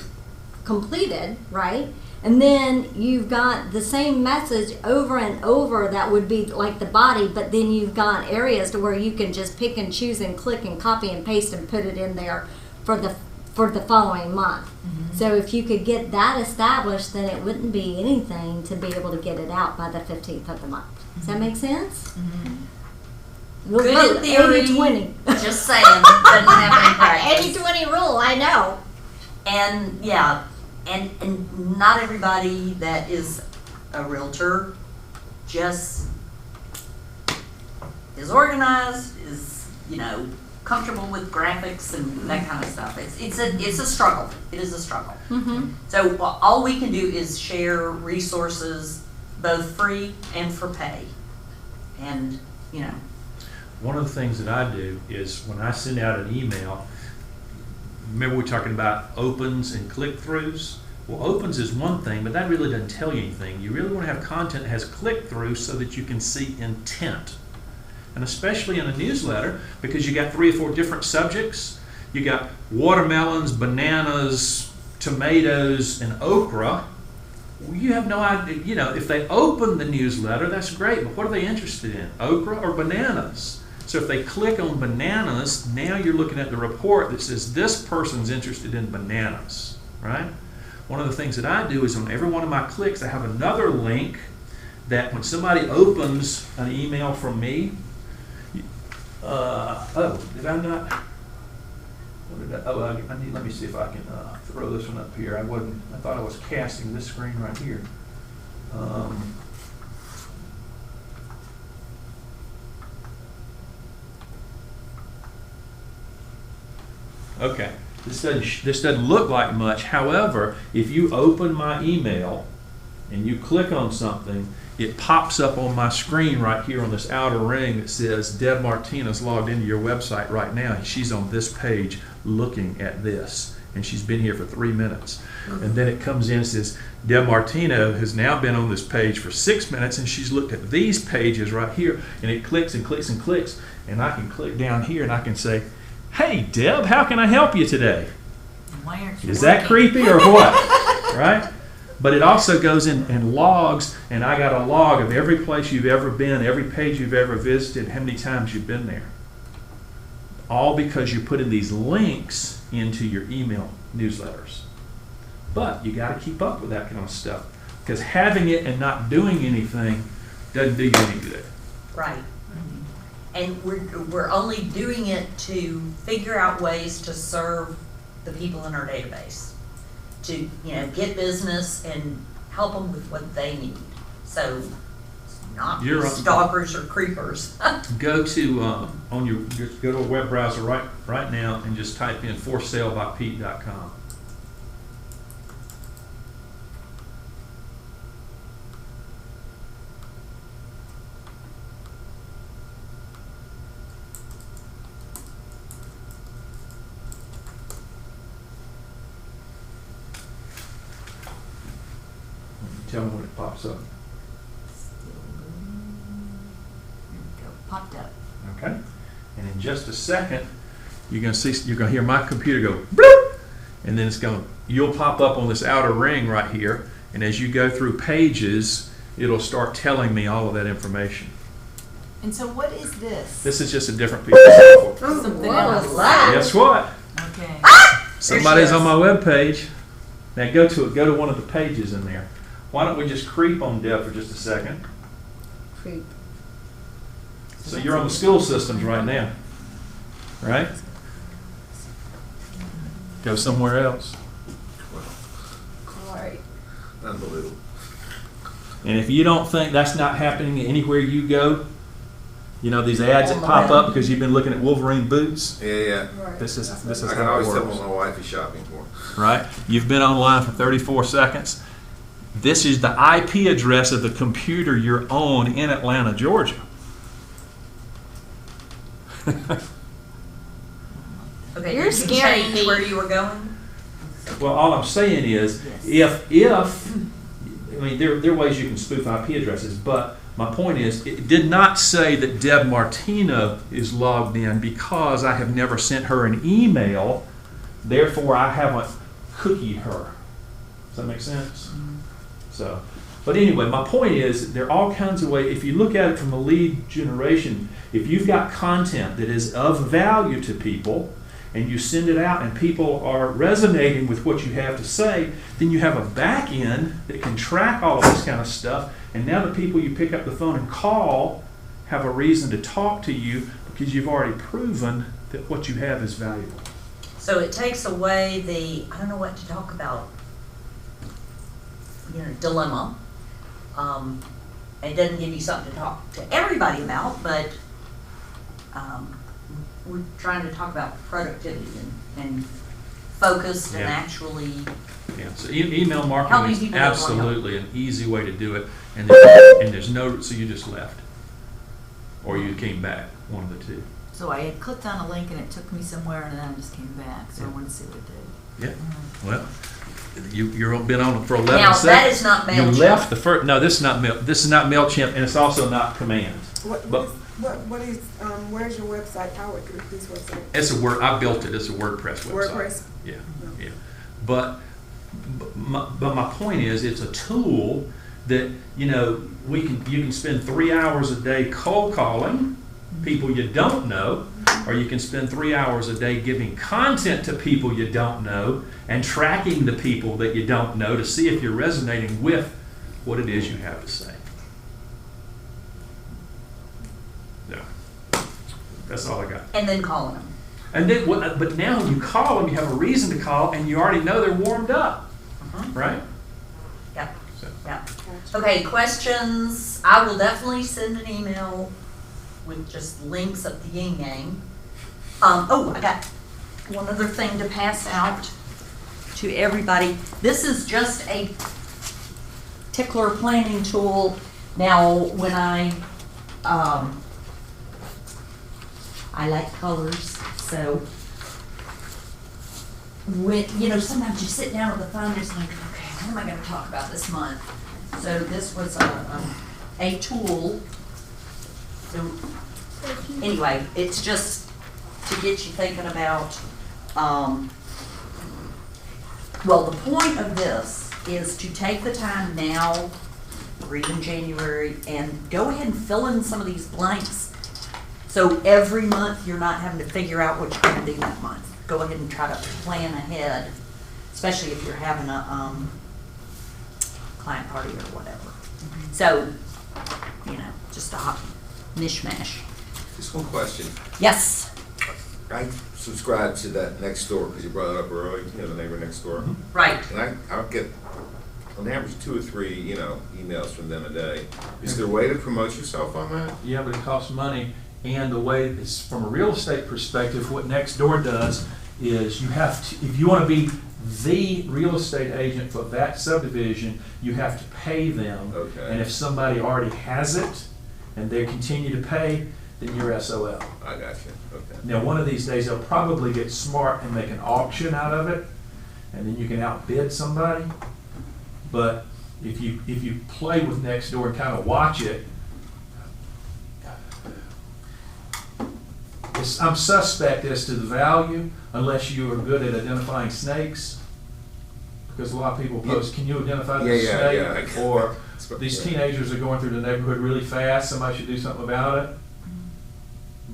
S2: completed, right? And then you've got the same message over and over that would be like the body, but then you've got areas to where you can just pick and choose and click and copy and paste and put it in there for the following month. So if you could get that established, then it wouldn't be anything to be able to get it out by the 15th of the month. Does that make sense? We'll
S1: good
S2: vote
S1: in theory,
S2: 80-20.
S1: just saying, doesn't have any practice.
S2: 80-20 rule, I know.
S1: And yeah, and not everybody that is a realtor just is organized, is, you know, comfortable with graphics and that kind of stuff. It's a struggle. It is a struggle.
S2: Mm-hmm.
S1: So all we can do is share resources, both free and for pay. And, you know,
S9: One of the things that I do is when I send out an email, remember we were talking about opens and click-throughs? Well, opens is one thing, but that really doesn't tell you anything. You really want to have content that has click-through so that you can see intent. And especially in a newsletter, because you got 3 or 4 different subjects. You got watermelons, bananas, tomatoes, and okra. Well, you have no idea, you know, if they open the newsletter, that's great, but what are they interested in? Okra or bananas? So if they click on bananas, now you're looking at the report that says this person's interested in bananas, right? One of the things that I do is on every one of my clicks, I have another link that when somebody opens an email from me, did I not? What did I need, let me see if I can throw this one up here. I thought I was casting this screen right here. Okay, this doesn't look like much. However, if you open my email and you click on something, it pops up on my screen right here on this outer ring that says Deb Martinez logged into your website right now. And she's on this page looking at this, and she's been here for 3 minutes. And then it comes in and says Deb Martino has now been on this page for 6 minutes, and she's looked at these pages right here. And it clicks and clicks and clicks, and I can click down here and I can say, "Hey Deb, how can I help you today?"
S8: Why aren't you
S9: Is that
S8: working?
S9: creepy or what? Right? But it also goes in and logs, and I got a log of every place you've ever been, every page you've ever visited, how many times you've been there. All because you're putting these links into your email newsletters. But you got to keep up with that kind of stuff, because having it and not doing anything doesn't do you any good.
S1: right. And we're only doing it to figure out ways to serve the people in our database, to, you know, get business and help them with what they need. So it's not
S9: You're on-
S1: stalkers or creepers.
S9: Go to just go to a web browser right now and just type in forsalebykpete.com. tell me when it pops up.
S8: Popped up.
S9: Okay? And in just a second, you're gonna hear my computer go bloop, and then you'll pop up on this outer ring right here, and as you go through pages, it'll start telling me all of that information.
S8: And so what is this?
S9: This is just a different piece of software.
S8: Something
S2: whoa.
S8: else.
S9: Guess what?
S8: Okay.
S9: Somebody's on my webpage. Now go to one of the pages in there. Why don't we just creep on Deb for just a second?
S2: Creep.
S9: So you're on the school systems right now, right? Go somewhere else.
S2: Alright.
S5: Unbelievable.
S9: And if you don't think that's not happening anywhere you go, you know, these ads that pop up because you've been looking at Wolverine boots,
S5: Yeah.
S9: this is
S5: I can
S9: how it
S5: always tell
S9: works,
S5: what my wife is shopping for.
S9: right? You've been online for 34 seconds. This is the IP address of the computer you're on in Atlanta, Georgia.
S1: Okay,
S4: You're
S1: did you
S4: scary,
S1: change
S4: Pete.
S1: where you were going?
S9: Well, all I'm saying is, if I mean, there are ways you can spoof IP addresses, but my point is, it did not say that Deb Martino is logged in because I have never sent her an email, therefore I haven't cookied her. Does that make sense? So, but anyway, my point is, there are all kinds of ways, if you look at it from a lead generation, if you've got content that is of value to people, and you send it out and people are resonating with what you have to say, then you have a back end that can track all of this kind of stuff, and now the people you pick up the phone and call have a reason to talk to you because you've already proven that what you have is valuable.
S1: So it takes away the, I don't know what to talk about, dilemma. It doesn't give you something to talk to everybody about, but we're trying to talk about productivity and focused and
S9: Yeah.
S1: actually,
S9: Yeah, so email
S1: How
S9: marketing
S1: many
S9: is
S1: people don't want help?
S9: absolutely an easy way to do it, and there's no, so you just left, or you came back, one of the two.
S8: So I had clicked on a link and it took me somewhere and then I just came back, so I wanted to see what it did.
S9: Yeah, well, you've been on it for 11
S1: now
S9: seconds.
S1: that is not
S9: You
S1: MailChimp.
S9: left the first, no, this is not MailChimp, and it's also not Command. But-
S6: What is, where's your website? How would this website?
S9: It's I built it, it's a WordPress website.
S6: WordPress?
S9: Yeah, yeah. But my point is, it's a tool that, you can spend 3 hours a day cold calling people you don't know, or you can spend 3 hours a day giving content to people you don't know and tracking the people that you don't know to see if you're resonating with what it is you have to say. Yeah. That's all I got.
S1: And then calling them.
S9: And then, but now when you call them, you have a reason to call, and you already know they're warmed up, right?
S1: Yep,
S9: So.
S1: yep. Okay, questions? I will definitely send an email with just links of the yin yang. I got one other thing to pass out to everybody. This is just a tickler planning tool. Now, when I like colors, so when, sometimes you sit down with the phone and it's like, okay, what am I gonna talk about this month? So this was a tool. So, anyway, it's just to get you thinking about, the point of this is to take the time now, or even January, and go ahead and fill in some of these blanks. So every month, you're not having to figure out what you're gonna do that month. Go ahead and try to plan ahead, especially if you're having a, client party or whatever. So, just a hot mishmash.
S5: Just one question.
S1: Yes,
S5: I subscribe to that next door because you brought it up earlier, the neighbor next door.
S1: right.
S5: And I'll get, on average, 2 or 3, emails from them a day. Is there a way to promote yourself on that?
S3: Yeah, but it costs money, and the way it's from a real estate perspective, what Nextdoor does is you have to, if you want to be the real estate agent for that subdivision, you have to pay them.
S5: Okay.
S3: And if somebody already has it and they continue to pay, then you're SOL.
S5: I got you. Okay.
S3: Now, one of these days, they'll probably get smart and make an auction out of it, and then you can outbid somebody. But if you play with Nextdoor and kind of watch it, I'm suspect as to the value unless you are good at identifying snakes. Because a lot of people post, can you identify the
S5: Yeah.
S3: snake? Or these teenagers are going through the neighborhood really fast, somebody should do something about it.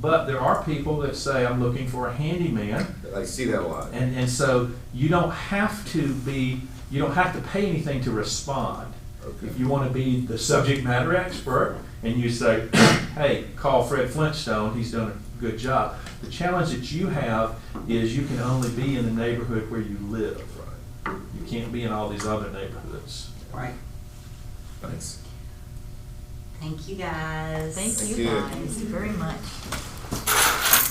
S3: But there are people that say, I'm looking for a handyman.
S5: I see that a lot.
S3: And so you don't have to pay anything to respond.
S5: Okay.
S3: If you want to be the subject matter expert and you say, hey, call Fred Flintstone, he's done a good job. The challenge that you have is you can only be in the neighborhood where you live. You can't be in all these other neighborhoods.
S1: Right.
S5: Thanks.
S1: Thank you, guys.
S8: Thank
S5: Thank
S8: you
S5: you.
S8: guys very much.